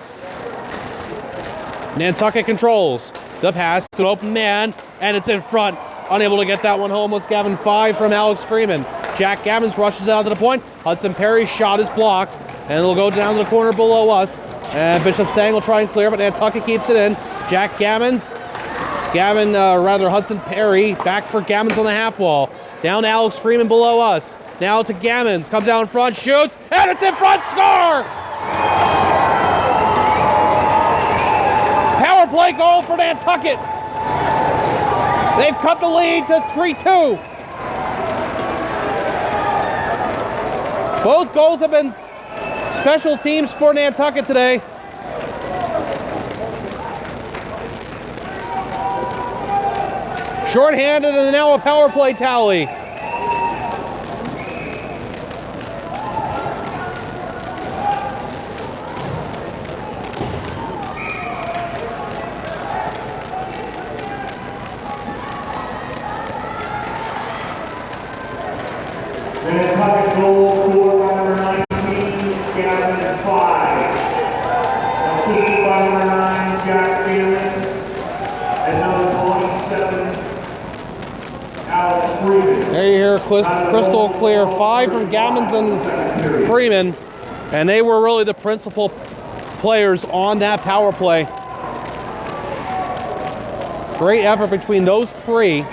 Nantucket controls. The pass to an open man, and it's in front. Unable to get that one home was Gavin Fye from Alex Freeman. Jack Gammons rushes out to the point. Hudson Perry's shot is blocked, and it'll go down to the corner below us. And Bishop Stang will try and clear, but Nantucket keeps it in. Jack Gammons. Hudson Perry back for Gammons on the half wall. Down to Alex Freeman below us. Now to Gammons. Comes out in front, shoots, and it's in front, score! Power play goal for Nantucket. They've cut the lead to 3-2. Both goals have been special teams for Nantucket today. Shorthanded and now a power play tally. Nantucket goal scored by number 19, Gavin Fye. Assisted by number 9, Jack Gammons. And number 27, Alex Freeman. There you hear crystal clear. 5 from Gammons and Freeman. And they were really the principal players on that power play. Great effort between those three.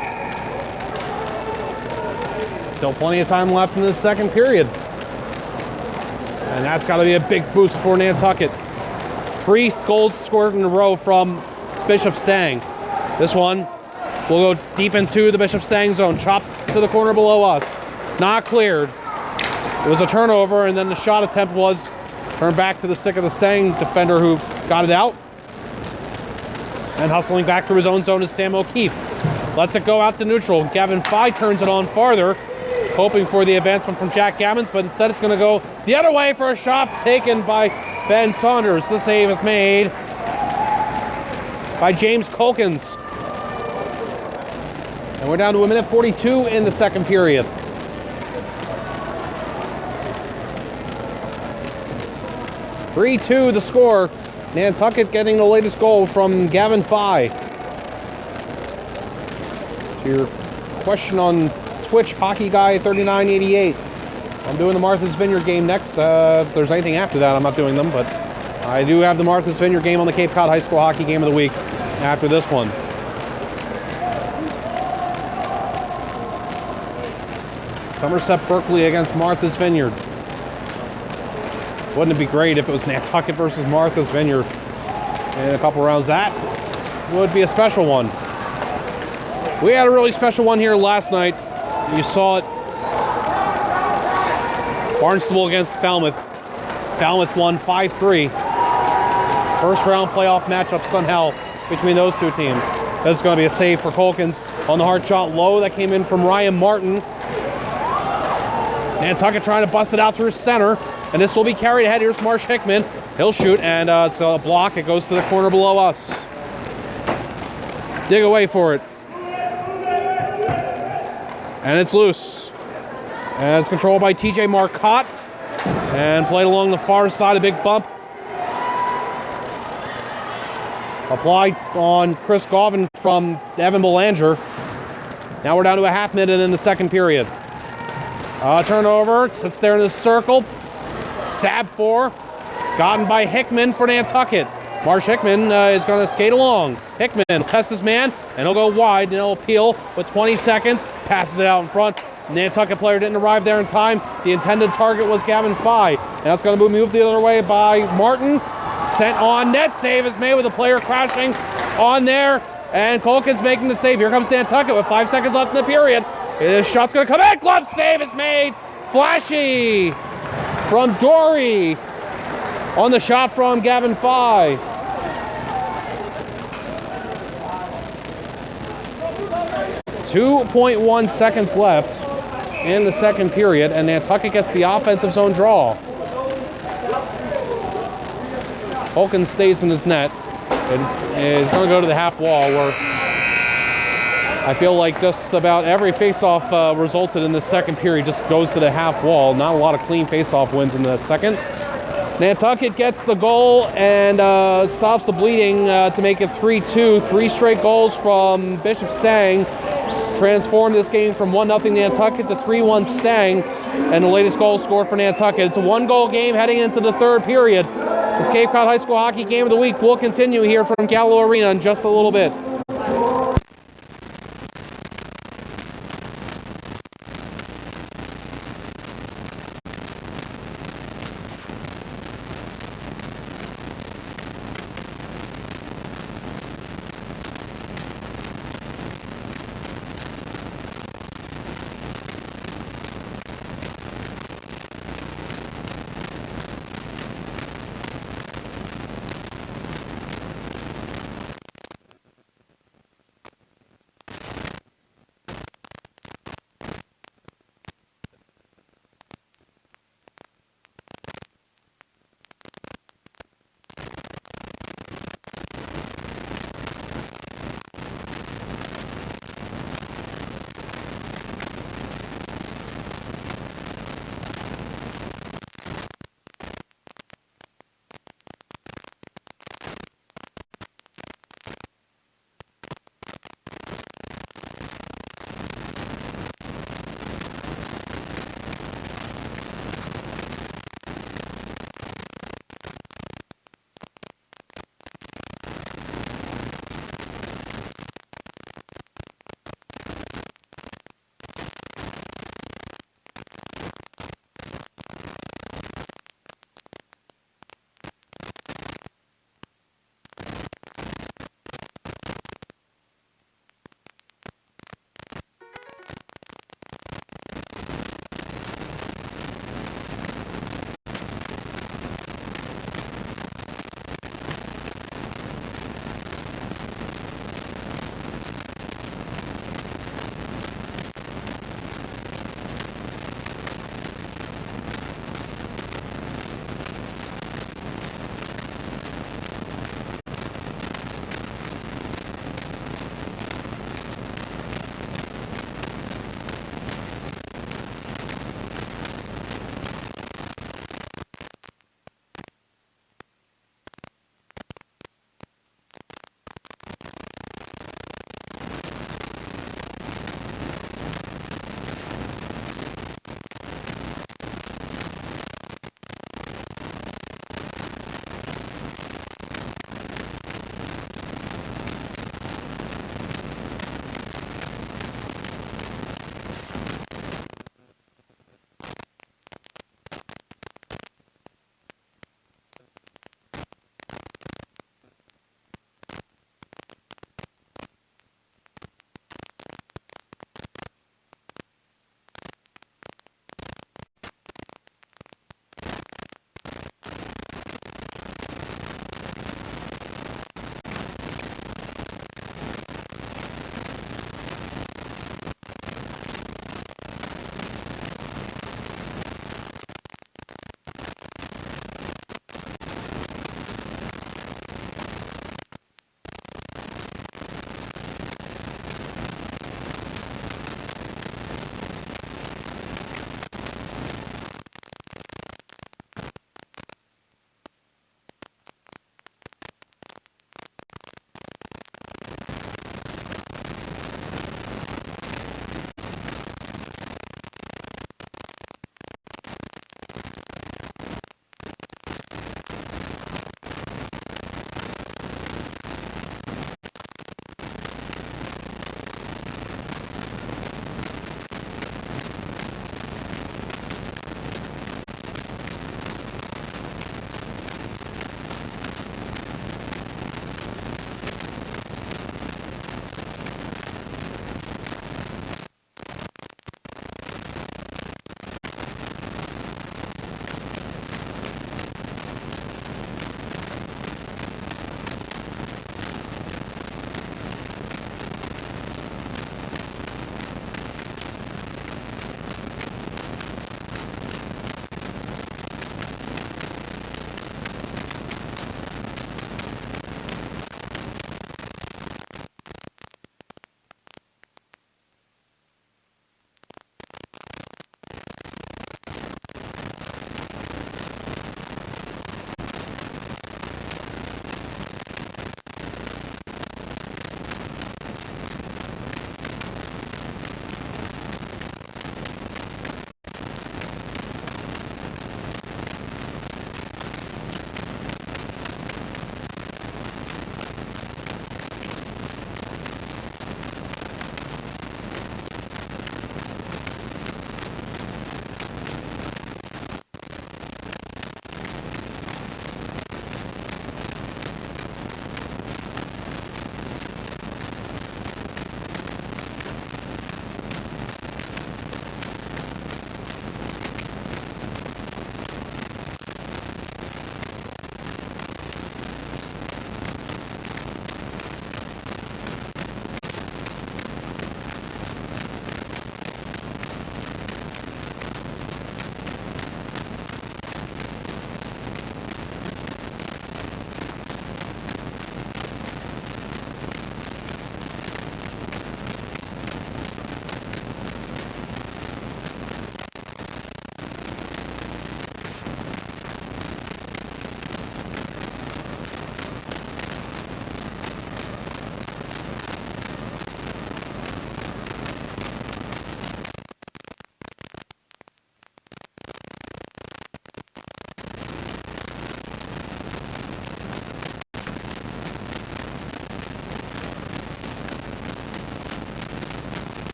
Still plenty of time left in this second period. And that's got to be a big boost for Nantucket. 3 goals scored in a row from Bishop Stang. This one will go deep into the Bishop Stang zone. Chopped to the corner below us. Not cleared. It was a turnover, and then the shot attempt was turned back to the stick of the Stang defender who got it out. And hustling back through his own zone is Sam O'Keefe. Lets it go out to neutral. Gavin Fye turns it on farther, hoping for the advancement from Jack Gammons, but instead it's going to go the other way for a shot taken by Ben Saunders. The save is made by James Culkins. And we're down to 1:42 in the second period. (3-2) the score. Nantucket getting the latest goal from Gavin Fye. To your question on Twitch, Hockey Guy 3988. I'm doing the Martha's Vineyard game next. If there's anything after that, I'm not doing them, but I do have the Martha's Vineyard game on the Cape Cod High School Hockey Game of the Week after this one. Somerset Berkeley against Martha's Vineyard. Wouldn't it be great if it was Nantucket versus Martha's Vineyard in a couple rounds? That would be a special one. We had a really special one here last night. You saw it. Barnstable against Falmouth. Falmouth won 5-3. First round playoff matchup somehow between those two teams. This is going to be a save for Culkins on the hard shot low that came in from Ryan Martin. Nantucket trying to bust it out through center, and this will be carried ahead. Here's Marsh Hickman. He'll shoot, and it's a block. It goes to the corner below us. Dig away for it. And it's loose. And it's controlled by TJ Marcotte. And played along the far side, a big bump. Applied on Chris Gauvin from Evan Belanger. Now we're down to a half minute in the second period. Turnover, sits there in the circle. Stab for, gotten by Hickman for Nantucket. Marsh Hickman is going to skate along. Hickman will test his man, and he'll go wide, and he'll appeal with 20 seconds. Passes it out in front. Nantucket player didn't arrive there in time. The intended target was Gavin Fye. And that's going to be moved the other way by Martin. Sent on net. Save is made with the player crashing on there. And Colkin's making the save. Here comes Nantucket with 5 seconds left in the period. His shot's going to come in. Glove save is made. Flashy from Dory on the shot from Gavin Fye. 2.1 seconds left in the second period, and Nantucket gets the offensive zone draw. Holkin stays in his net and is going to go to the half wall, where I feel like just about every faceoff resulted in the second period just goes to the half wall. Not a lot of clean faceoff wins in the second. Nantucket gets the goal and stops the bleeding to make it 3-2. 3 straight goals from Bishop Stang transformed this game from 1-0 Nantucket to 3-1 Stang, and the latest goal scored for Nantucket. It's a 1-goal game heading into the third period. This Cape Cod High School Hockey Game of the Week will continue here from Gallo Arena in just a little bit.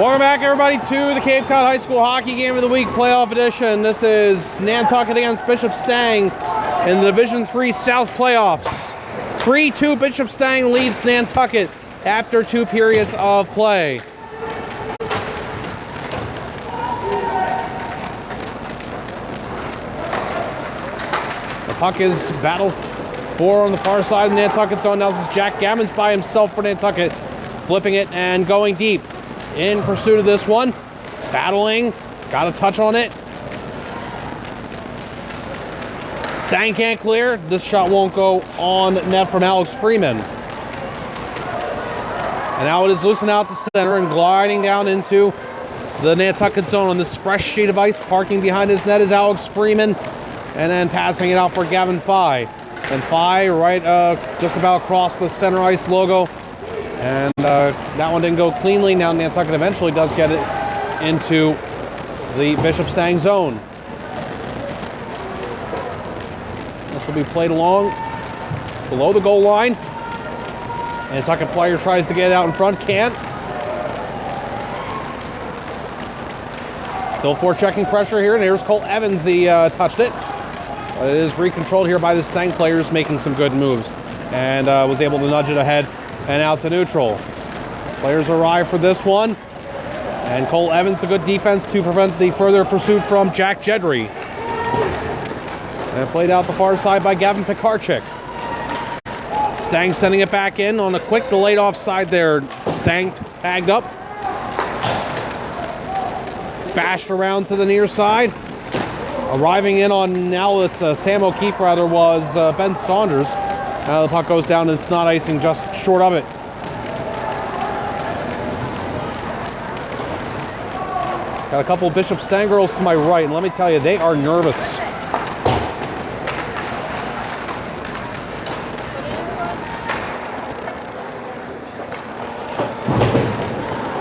Welcome back, everybody, to the Cape Cod High School Hockey Game of the Week playoff edition. This is Nantucket against Bishop Stang in the Division III South playoffs. 3-2 Bishop Stang leads Nantucket after 2 periods of play. The puck is battled for on the far side of the Nantucket zone. Now this is Jack Gammons by himself for Nantucket, flipping it and going deep. In pursuit of this one, battling, got a touch on it. Stang can't clear. This shot won't go on net from Alex Freeman. And now it is loosened out the center and gliding down into the Nantucket zone on this fresh sheet of ice. Parking behind his net is Alex Freeman, and then passing it out for Gavin Fye. And Fye right just about across the center ice logo. And that one didn't go cleanly. Now Nantucket eventually does get it into the Bishop Stang zone. This will be played along below the goal line. Nantucket player tries to get it out in front, can't. Still forechecking pressure here, and here's Cole Evans. He touched it. But it is recontrolled here by the Stang players, making some good moves. And was able to nudge it ahead and out to neutral. Players arrive for this one. And Cole Evans, the good defense to prevent the further pursuit from Jack Jedry. And played out the far side by Gavin Pekarczyk. Stang sending it back in on a quick delayed offside there. Stang tagged up. Bashed around to the near side. Arriving in on now this Sam O'Keefe rather was Ben Saunders. The puck goes down and it's not icing, just short of it. Got a couple Bishop Stang girls to my right, and let me tell you, they are nervous.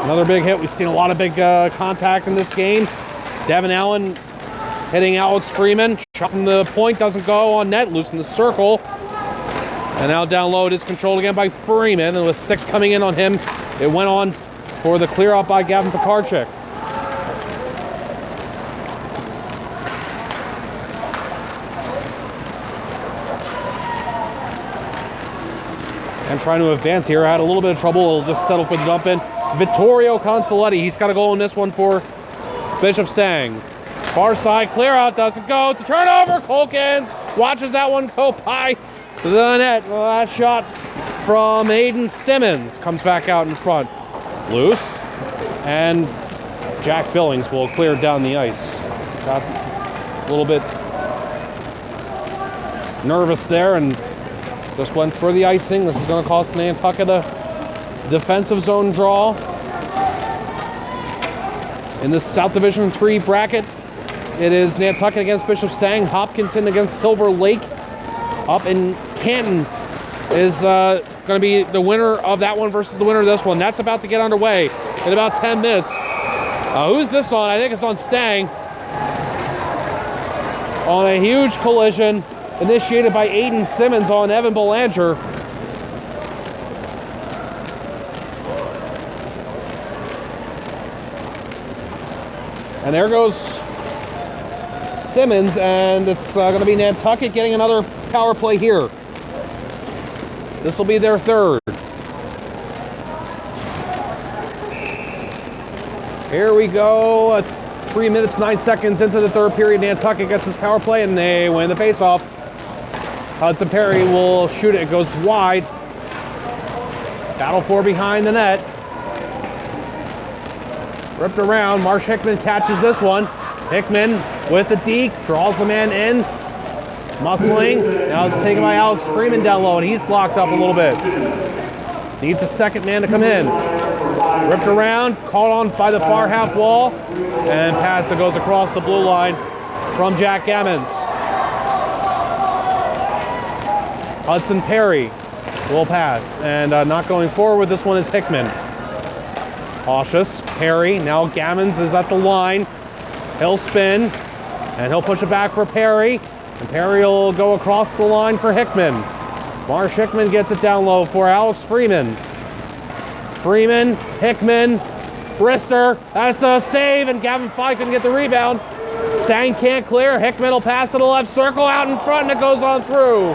Another big hit. We've seen a lot of big contact in this game. Devin Allen hitting Alex Freeman. Shot from the point, doesn't go on net, loose in the circle. And now down low, it is controlled again by Freeman, and with sticks coming in on him, it went on for the clear out by Gavin Pekarczyk. And trying to advance here, had a little bit of trouble. It'll just settle for the dump in. Vittorio Consoletti, he's got a goal in this one for Bishop Stang. Far side, clear out, doesn't go. It's a turnover. Colkins watches that one go by the net. The last shot from Aiden Simmons comes back out in front. Loose. And Jack Billings will clear down the ice. Got a little bit nervous there and just went for the icing. This is going to cost Nantucket a defensive zone draw. In this South Division III bracket, it is Nantucket against Bishop Stang, Hopkinton against Silver Lake. Up in Canton is going to be the winner of that one versus the winner of this one. That's about to get underway in about 10 minutes. Who's this on? I think it's on Stang. On a huge collision initiated by Aiden Simmons on Evan Belanger. And there goes Simmons, and it's going to be Nantucket getting another power play here. This will be their third. Here we go. 3 minutes, 9 seconds into the third period. Nantucket gets this power play, and they win the faceoff. Hudson Perry will shoot it. It goes wide. Battle for behind the net. Ripped around. Marsh Hickman catches this one. Hickman with the deke, draws the man in. Muscling. Now it's taken by Alex Freeman down low, and he's locked up a little bit. Needs a second man to come in. Ripped around, caught on by the far half wall, and pass that goes across the blue line from Jack Gammons. Hudson Perry will pass, and not going forward with this one is Hickman. Cautious, Perry, now Gammons is at the line. He'll spin, and he'll push it back for Perry, and Perry will go across the line for Hickman. Marsh Hickman gets it down low for Alex Freeman. Freeman, Hickman, Wrister, that's a save, and Gavin Fye couldn't get the rebound. Stang can't clear. Hickman will pass to the left circle, out in front, and it goes on through.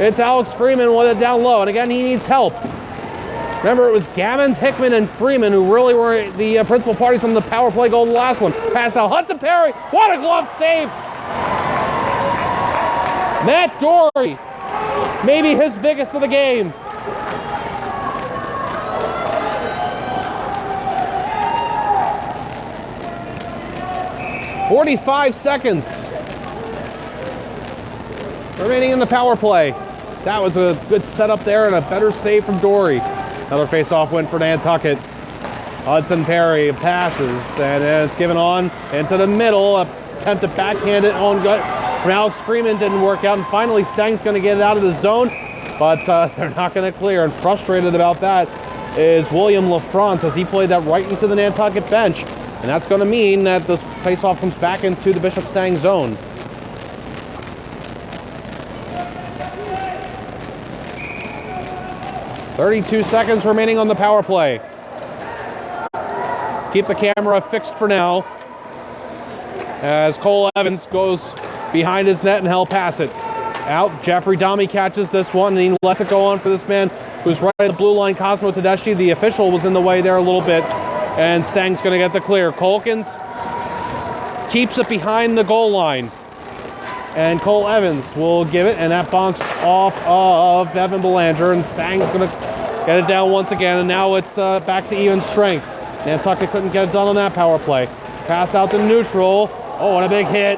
It's Alex Freeman with it down low, and again, he needs help. Remember, it was Gammons, Hickman, and Freeman who really were the principal parties on the power play goal in the last one. Pass now, Hudson Perry, what a glove save! Matt Dory, maybe his biggest of the game. "45 seconds remaining in the power play." That was a good setup there and a better save from Dory. Another face-off win for Nantucket. Hudson Perry passes, and it's given on into the middle. Attempt to backhand it on gut from Alex Freeman, didn't work out. And finally, Stang's going to get it out of the zone, but they're not going to clear. And frustrated about that is William LaFrance, as he played that right into the Nantucket bench. And that's going to mean that this face-off comes back into the Bishop Stang zone. "32 seconds remaining on the power play. Keep the camera fixed for now as Cole Evans goes behind his net and he'll pass it out. Jeffrey Domi catches this one and he lets it go on for this man who's right at the blue line, Cosmo Tedeschi. The official was in the way there a little bit, and Stang's going to get the clear. Colkins keeps it behind the goal line, and Cole Evans will give it, and that bonks off of Evan Belanger, and Stang's going to get it down once again, and now it's back to even strength. Nantucket couldn't get it done on that power play. Passed out to neutral. Oh, and a big hit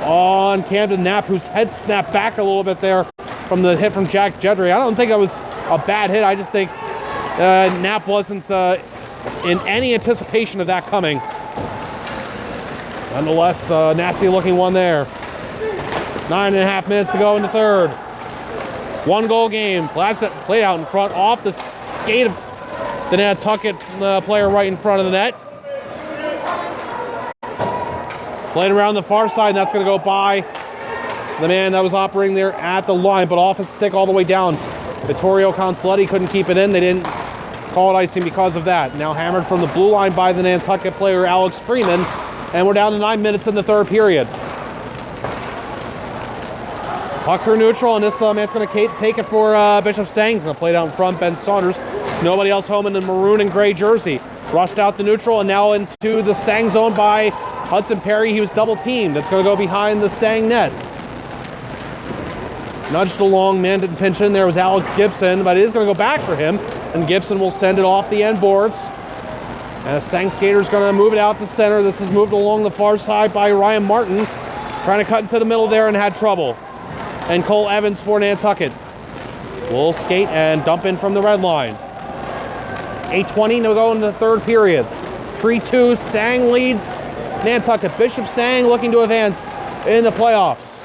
on Camden Knapp, whose head snapped back a little bit there from the hit from Jack Jedry. I don't think that was a bad hit. I just think Knapp wasn't in any anticipation of that coming. Nonetheless, nasty looking one there. 9.5 minutes to go in the third. 1-goal game. Played out in front, off the skate of the Nantucket player right in front of the net. Played around the far side, and that's going to go by the man that was operating there at the line, but off his stick all the way down. Vittorio Consoletti couldn't keep it in. They didn't call it icing because of that. Now hammered from the blue line by the Nantucket player Alex Freeman, and we're down to 9 minutes in the third period. Puck through neutral, and this man's going to take it for Bishop Stang. He's going to play it out in front, Ben Saunders. Nobody else home in the maroon and gray jersey. Rushed out the neutral and now into the Stang zone by Hudson Perry. He was double teamed. That's going to go behind the Stang net. Nudged along, man didn't pinch in. There was Alex Gibson, but it is going to go back for him. And Gibson will send it off the end boards. And the Stang skater's going to move it out to center. This is moved along the far side by Ryan Martin. Trying to cut into the middle there and had trouble. And Cole Evans for Nantucket will skate and dump in from the red line. 8:20 to go in the third period. 3-2, Stang leads Nantucket. Bishop Stang looking to advance in the playoffs.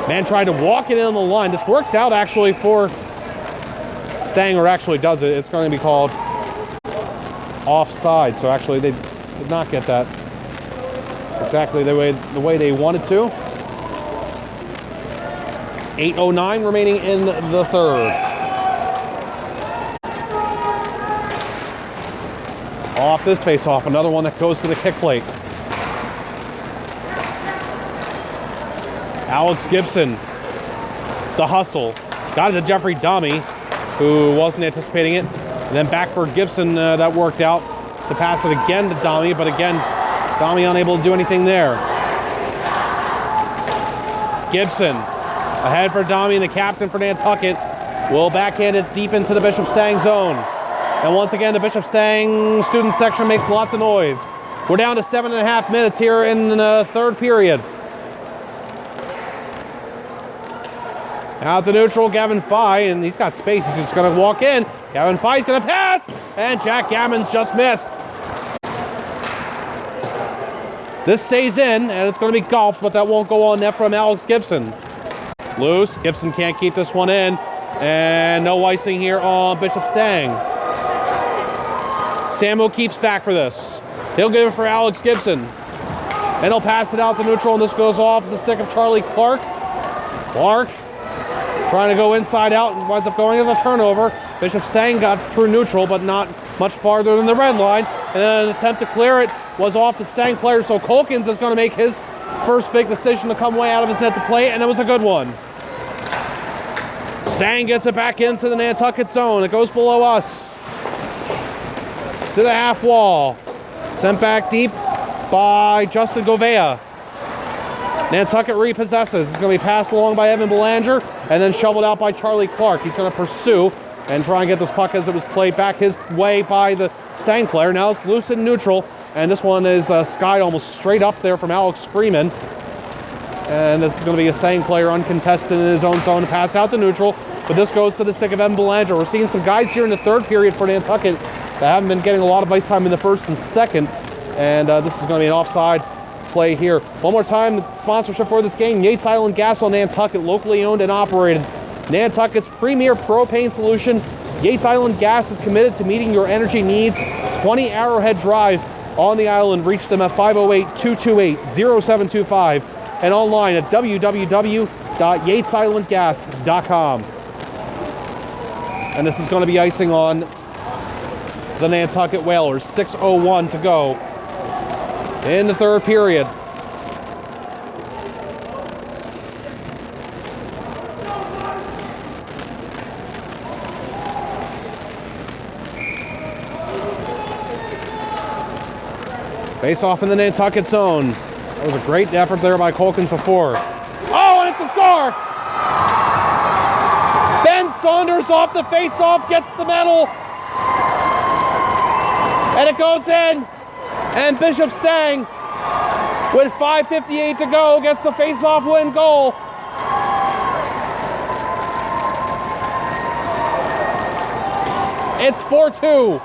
Man tried to walk it in on the line. This works out actually for Stang, or actually does it. It's going to be called offside. So actually they did not get that exactly the way they wanted to. 8:09 remaining in the third. Off this face-off, another one that goes to the kick plate. Alex Gibson, the hustle. Got it to Jeffrey Domi, who wasn't anticipating it. And then back for Gibson, that worked out to pass it again to Domi, but again, Domi unable to do anything there. Gibson, ahead for Domi, the captain for Nantucket, will backhand it deep into the Bishop Stang zone. And once again, the Bishop Stang student section makes lots of noise. We're down to 7.5 minutes here in the third period. Out to neutral, Gavin Fye, and he's got space. He's just going to walk in. Gavin Fye's going to pass, and Jack Gammons just missed. This stays in, and it's going to be golf, but that won't go on net from Alex Gibson. Loose. Gibson can't keep this one in, and no icing here on Bishop Stang. Sam O'Keefe's back for this. He'll give it for Alex Gibson. And he'll pass it out to neutral, and this goes off the stick of Charlie Clark. Clark trying to go inside out and winds up going as a turnover. Bishop Stang got through neutral, but not much farther than the red line. And then an attempt to clear it was off the Stang player, so Colkins is going to make his first big decision to come way out of his net to play, and it was a good one. Stang gets it back into the Nantucket zone. It goes below us to the half wall. Sent back deep by Justin Govea. Nantucket repossesses. It's going to be passed along by Evan Belanger and then shoveled out by Charlie Clark. He's going to pursue and try and get this puck as it was played back his way by the Stang player. Now it's loose and neutral, and this one is skied almost straight up there from Alex Freeman. And this is going to be a Stang player uncontested in his own zone to pass out to neutral, but this goes to the stick of Evan Belanger. We're seeing some guys here in the third period for Nantucket that haven't been getting a lot of ice time in the first and second, and this is going to be an offside play here. One more time, the sponsorship for this game, Yates Island Gas on Nantucket, locally owned and operated. Nantucket's premier propane solution. Yates Island Gas is committed to meeting your energy needs. 20 Arrowhead Drive on the island. Reach them at 508-228-0725 and online at www.yatesislandgas.com. And this is going to be icing on the Nantucket Whalers. 6:01 to go in the third period. Face off in the Nantucket zone. That was a great effort there by Colkins before. Oh, and it's a score! Ben Saunders off the face-off gets the medal. And it goes in. And Bishop Stang, with 5:58 to go, gets the face-off win goal. It's 4-2.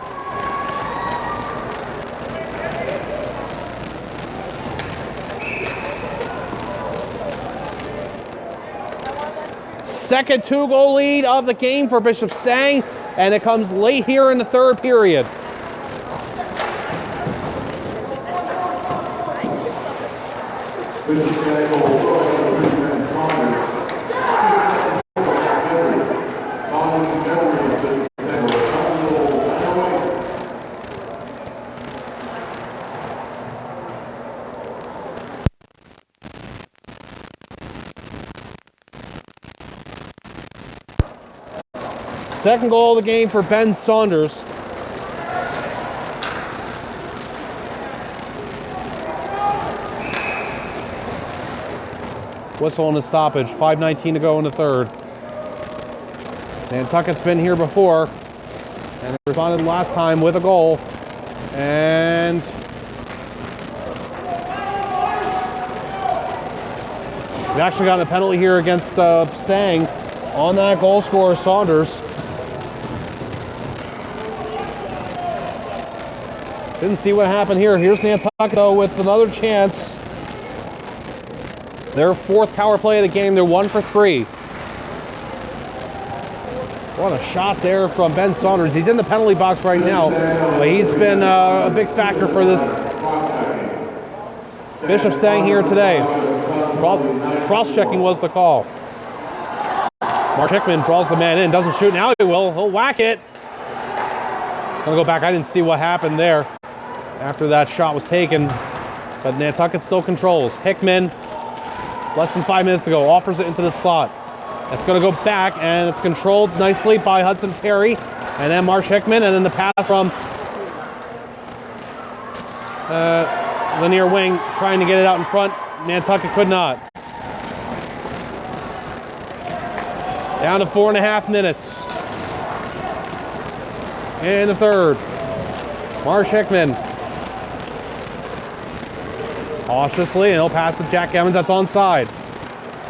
Second two-goal lead of the game for Bishop Stang, and it comes late here in the third period. Bishop Stang goal, Second goal of the game for Ben Saunders. Whistle on the stoppage. 5:19 to go in the third. Nantucket's been here before and responded last time with a goal. And we've actually gotten a penalty here against Stang on that goal scorer, Saunders. Didn't see what happened here. Here's Nantucket, though, with another chance. Their fourth power play of the game. They're 1 for 3. What a shot there from Ben Saunders. He's in the penalty box right now, but he's been a big factor for this Bishop Stang here today. Cross-checking was the call. Mark Hickman draws the man in. Doesn't shoot. Now he will. He'll whack it. It's going to go back. I didn't see what happened there after that shot was taken, but Nantucket still controls. Hickman, less than 5 minutes to go, offers it into the slot. It's going to go back, and it's controlled nicely by Hudson Perry, and then Marsh Hickman, and then the pass from the near wing, trying to get it out in front. Nantucket could not. Down to 4.5 minutes in the third. Marsh Hickman. Cautiously, and he'll pass to Jack Gammons. That's onside.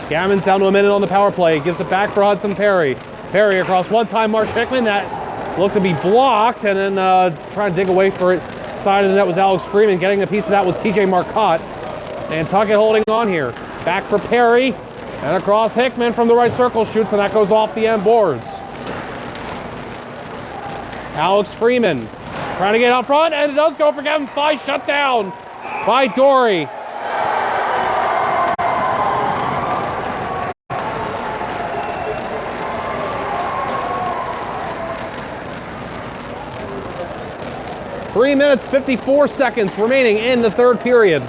Gammons down to a minute on the power play. Gives it back for Hudson Perry. Perry across one time. Marsh Hickman. That looked to be blocked, and then trying to dig away for it. Side of the net was Alex Freeman. Getting a piece of that was TJ Marcotte. Nantucket holding on here. Back for Perry. And across Hickman from the right circle. Shoots, and that goes off the end boards. Alex Freeman trying to get out front, and it does go for Kevin Fye. Shut down by Dory. 3 minutes, 54 seconds remaining in the third period.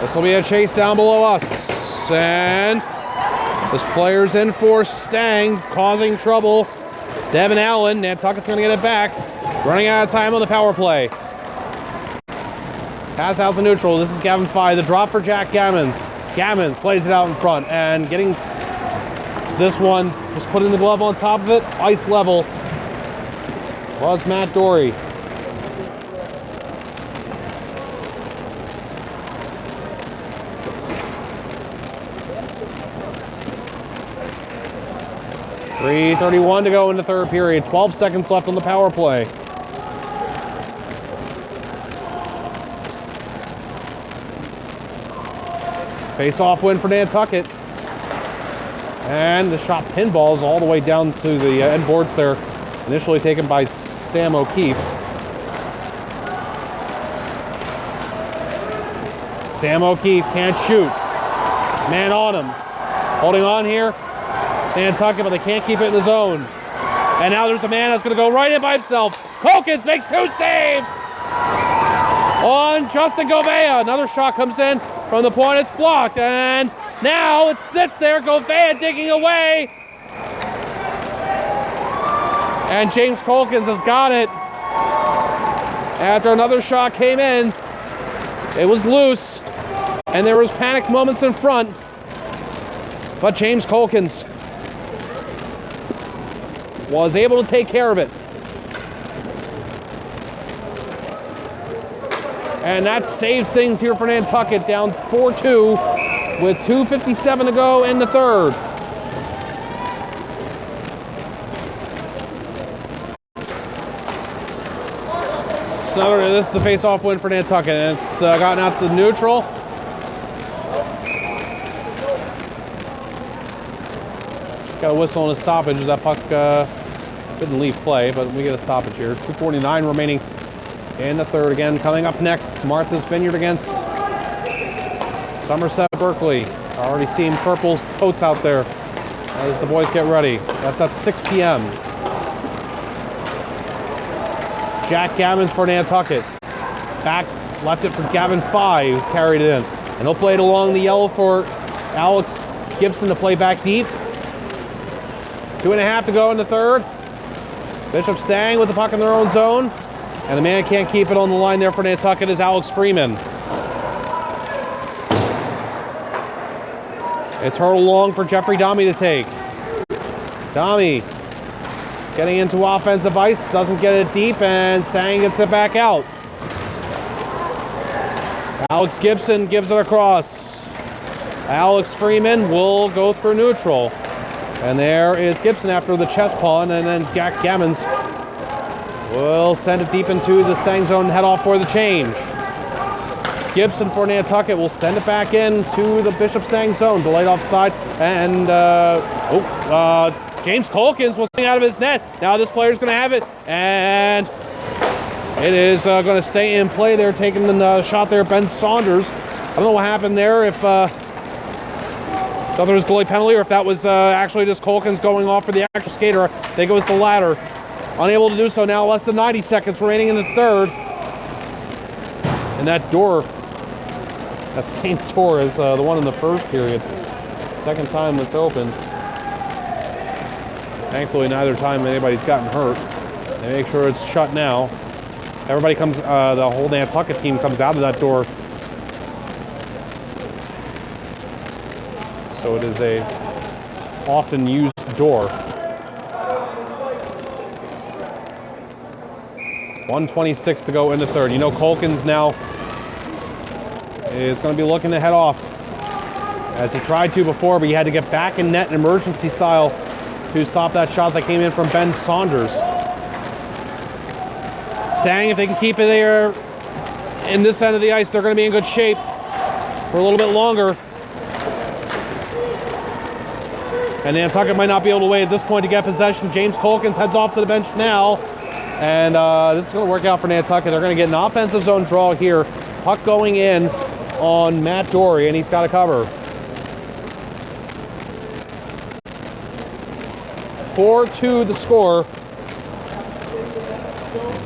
This will be a chase down below us. And this player's in for Stang, causing trouble. Devin Allen, Nantucket's going to get it back. Running out of time on the power play. Pass out the neutral. This is Gavin Fye. The drop for Jack Gammons. Gammons plays it out in front and getting this one. Just putting the glove on top of it. Ice level was Matt Dory. .3:31 to go in the third period. 12 seconds left on the power play. Face-off win for Nantucket. And the shot pinballs all the way down to the end boards there. Initially taken by Sam O'Keefe. Sam O'Keefe can't shoot. Man on him. Holding on here. Nantucket, but they can't keep it in the zone. And now there's a man that's going to go right in by himself. Colkins makes 2 saves on Justin Govea. Another shot comes in from the point. It's blocked. And now it sits there. Govea digging away. And James Colkins has got it. After another shot came in, it was loose. And there was panic moments in front. But James Colkins was able to take care of it. And that saves things here for Nantucket, down 4-2 with 2:57 to go in the third. This is a face-off win for Nantucket, and it's gotten out to the neutral. Got a whistle and a stoppage as that puck didn't leave play, but we get a stoppage here. 2:49 remaining in the third. Again, coming up next, Martha's Vineyard against Somerset Berkeley. Already seeing purple coats out there as the boys get ready. That's at 6 p.m. Jack Gammons for Nantucket. Back, left it for Gavin Fye, who carried it in. And he'll play it along the yellow for Alex Gibson to play back deep. 2.5 to go in the third. Bishop Stang with the puck in their own zone. And the man can't keep it on the line there for Nantucket is Alex Freeman. It's hurled long for Jeffrey Domi to take. Domi getting into offensive ice, doesn't get it deep, and Stang gets it back out. Alex Gibson gives it across. Alex Freeman will go through neutral. And there is Gibson after the chest paw, and then Jack Gammons will send it deep into the Stang zone and head off for the change. Gibson for Nantucket will send it back in to the Bishop Stang zone. Delayed offside, and James Colkins will sing out of his net. Now this player's going to have it, and it is going to stay in play there, taking the shot there, Ben Saunders. I don't know what happened there, if whether it was goalie penalty or if that was actually just Colkins going off for the extra skater. I think it was the latter. Unable to do so now, less than 90 seconds remaining in the third. And that door, that same door is the one in the first period. Second time it's opened. Thankfully, neither time anybody's gotten hurt. They make sure it's shut now. Everybody comes, the whole Nantucket team comes out of that door. So it is a often used door. 1:26 to go in the third. You know, Colkins now is going to be looking to head off, as he tried to before, but he had to get back in net in emergency style to stop that shot that came in from Ben Saunders. Stang, if they can keep it there in this end of the ice, they're going to be in good shape for a little bit longer. And Nantucket might not be able to wait at this point to get possession. James Colkins heads off to the bench now. And this is going to work out for Nantucket. They're going to get an offensive zone draw here. Puck going in on Matt Dory, and he's got a cover. 4-2 the score.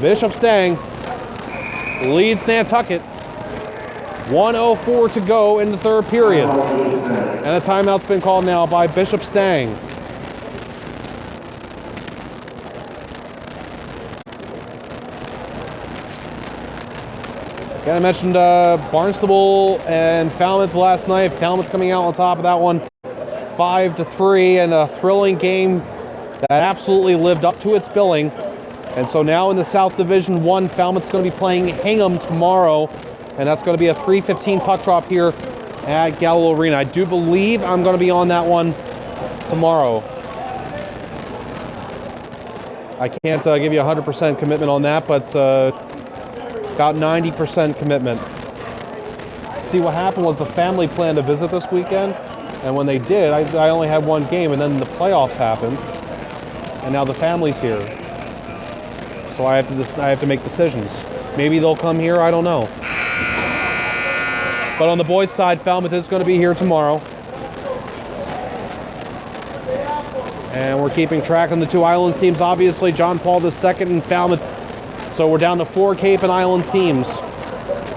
Bishop Stang leads Nantucket. 1:04 to go in the third period. And a timeout's been called now by Bishop Stang. Again, I mentioned Barnstable and Falmouth last night. Falmouth coming out on top of that one 5-3, and a thrilling game that absolutely lived up to its billing. And so now in the South Division 1, Falmouth's going to be playing Hingham tomorrow, and that's going to be a 3:15 puck drop here at Gallo Arena. I do believe I'm going to be on that one tomorrow. I can't give you 100% commitment on that, but about 90% commitment. See, what happened was the family planned to visit this weekend, and when they did, I only had one game, and then the playoffs happened, and now the family's here. So I have to make decisions. Maybe they'll come here, I don't know. But on the boys' side, Falmouth is going to be here tomorrow. And we're keeping track on the two Islands teams, obviously, John Paul II and Falmouth. So we're down to 4 Cape and Islands teams.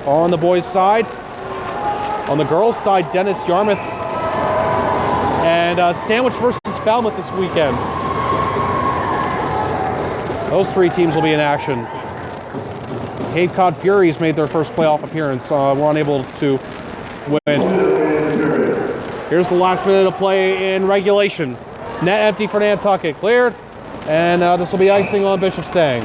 On the boys' side. On the girls' side, Dennis Yarmouth and Sandwich versus Falmouth this weekend. Those 3 teams will be in action. Cape Cod Furies made their first playoff appearance. Were unable to win. Here's the last minute of play in regulation. Net empty for Nantucket. Cleared. And this will be icing on Bishop Stang.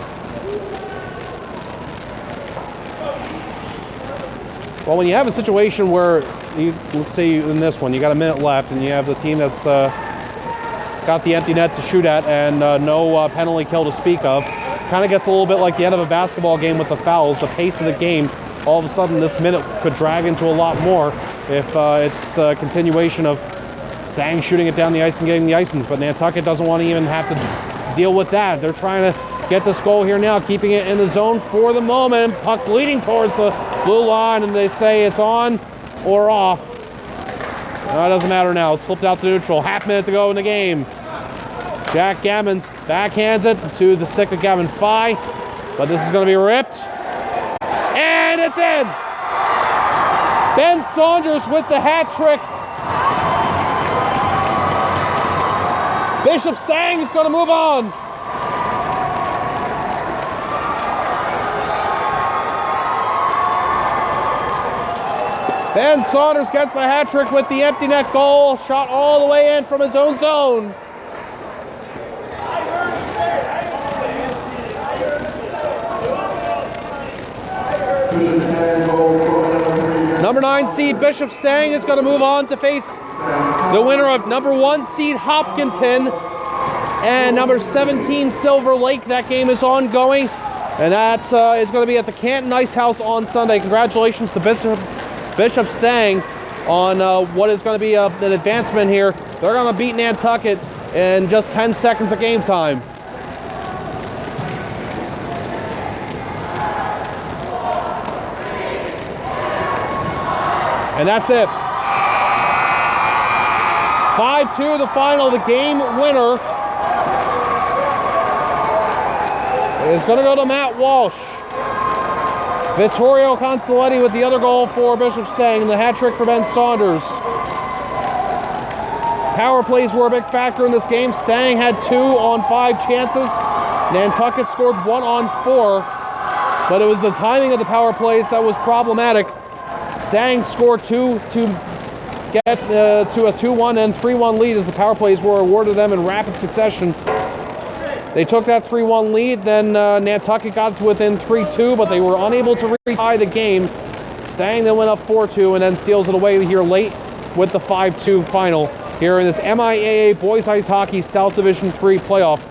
Well, when you have a situation where, let's say in this one, you got a minute left and you have the team that's got the empty net to shoot at and no penalty kill to speak of, kind of gets a little bit like the end of a basketball game with the fouls, the pace of the game. All of a sudden, this minute could drag into a lot more if it's a continuation of Stang shooting it down the ice and getting the icings. But Nantucket doesn't want to even have to deal with that. They're trying to get this goal here now, keeping it in the zone for the moment. Puck leading towards the blue line, and they say it's on or off. No, it doesn't matter now. It's flipped out to neutral. Half minute to go in the game. Jack Gammons backhands it to the stick of Gavin Fye, but this is going to be ripped. And it's in! Ben Saunders with the hat trick. Bishop Stang is going to move on. Ben Saunders gets the hat trick with the empty net goal, shot all the way in from his own zone. Number 9 seed Bishop Stang is going to move on to face the winner of number 1 seed Hopkinton and number 17 Silver Lake. That game is ongoing, and that is going to be at the Canton Ice House on Sunday. Congratulations to Bishop Stang on what is going to be an advancement here. They're going to beat Nantucket in just 10 seconds of game time. And that's it. 5-2 the final. The game winner is going to go to Matt Walsh. Vittorio Consoletti with the other goal for Bishop Stang, and the hat trick for Ben Saunders. Power plays were a big factor in this game. Stang had 2 on 5 chances. Nantucket scored 1 on 4, but it was the timing of the power plays that was problematic. Stang scored 2 to get to a 2-1 and 3-1 lead as the power plays were awarded them in rapid succession. They took that 3-1 lead, then Nantucket got to within 3-2, but they were unable to retie the game. Stang then went up 4-2 and then seals it away here late with the 5-2 final here in this MIAA Boys Ice Hockey South Division 3 playoff.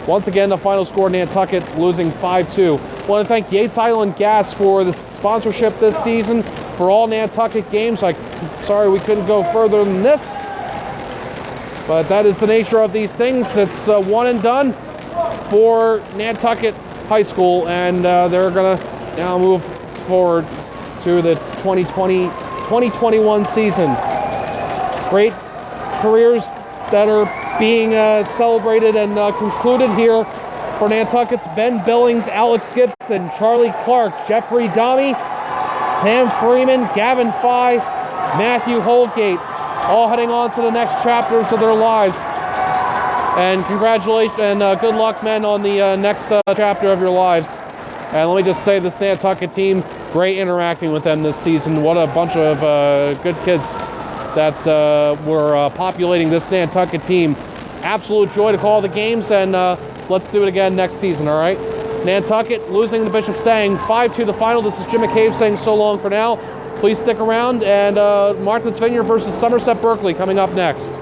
Once again, the final score, Nantucket losing 5-2. I want to thank Yates Island Gas for the sponsorship this season for all Nantucket games. I'm sorry we couldn't go further than this, but that is the nature of these things. It's one and done for Nantucket High School, and they're going to now move forward to the 2020-2021 season. Great careers that are being celebrated and concluded here for Nantucket's Ben Billings, Alex Gibson, Charlie Clark, Jeffrey Domi, Sam Freeman, Gavin Fye, Matthew Holgate, all heading on to the next chapters of their lives. And congratulations and good luck, men, on the next chapter of your lives. And let me just say, this Nantucket team, great interacting with them this season. What a bunch of good kids that were populating this Nantucket team. Absolute joy to call the games, and let's do it again next season, all right? Nantucket losing to Bishop Stang 5-2 the final. This is Jim McCabe saying so long for now. Please stick around, and Martha's Vineyard versus Somerset Berkeley coming up next.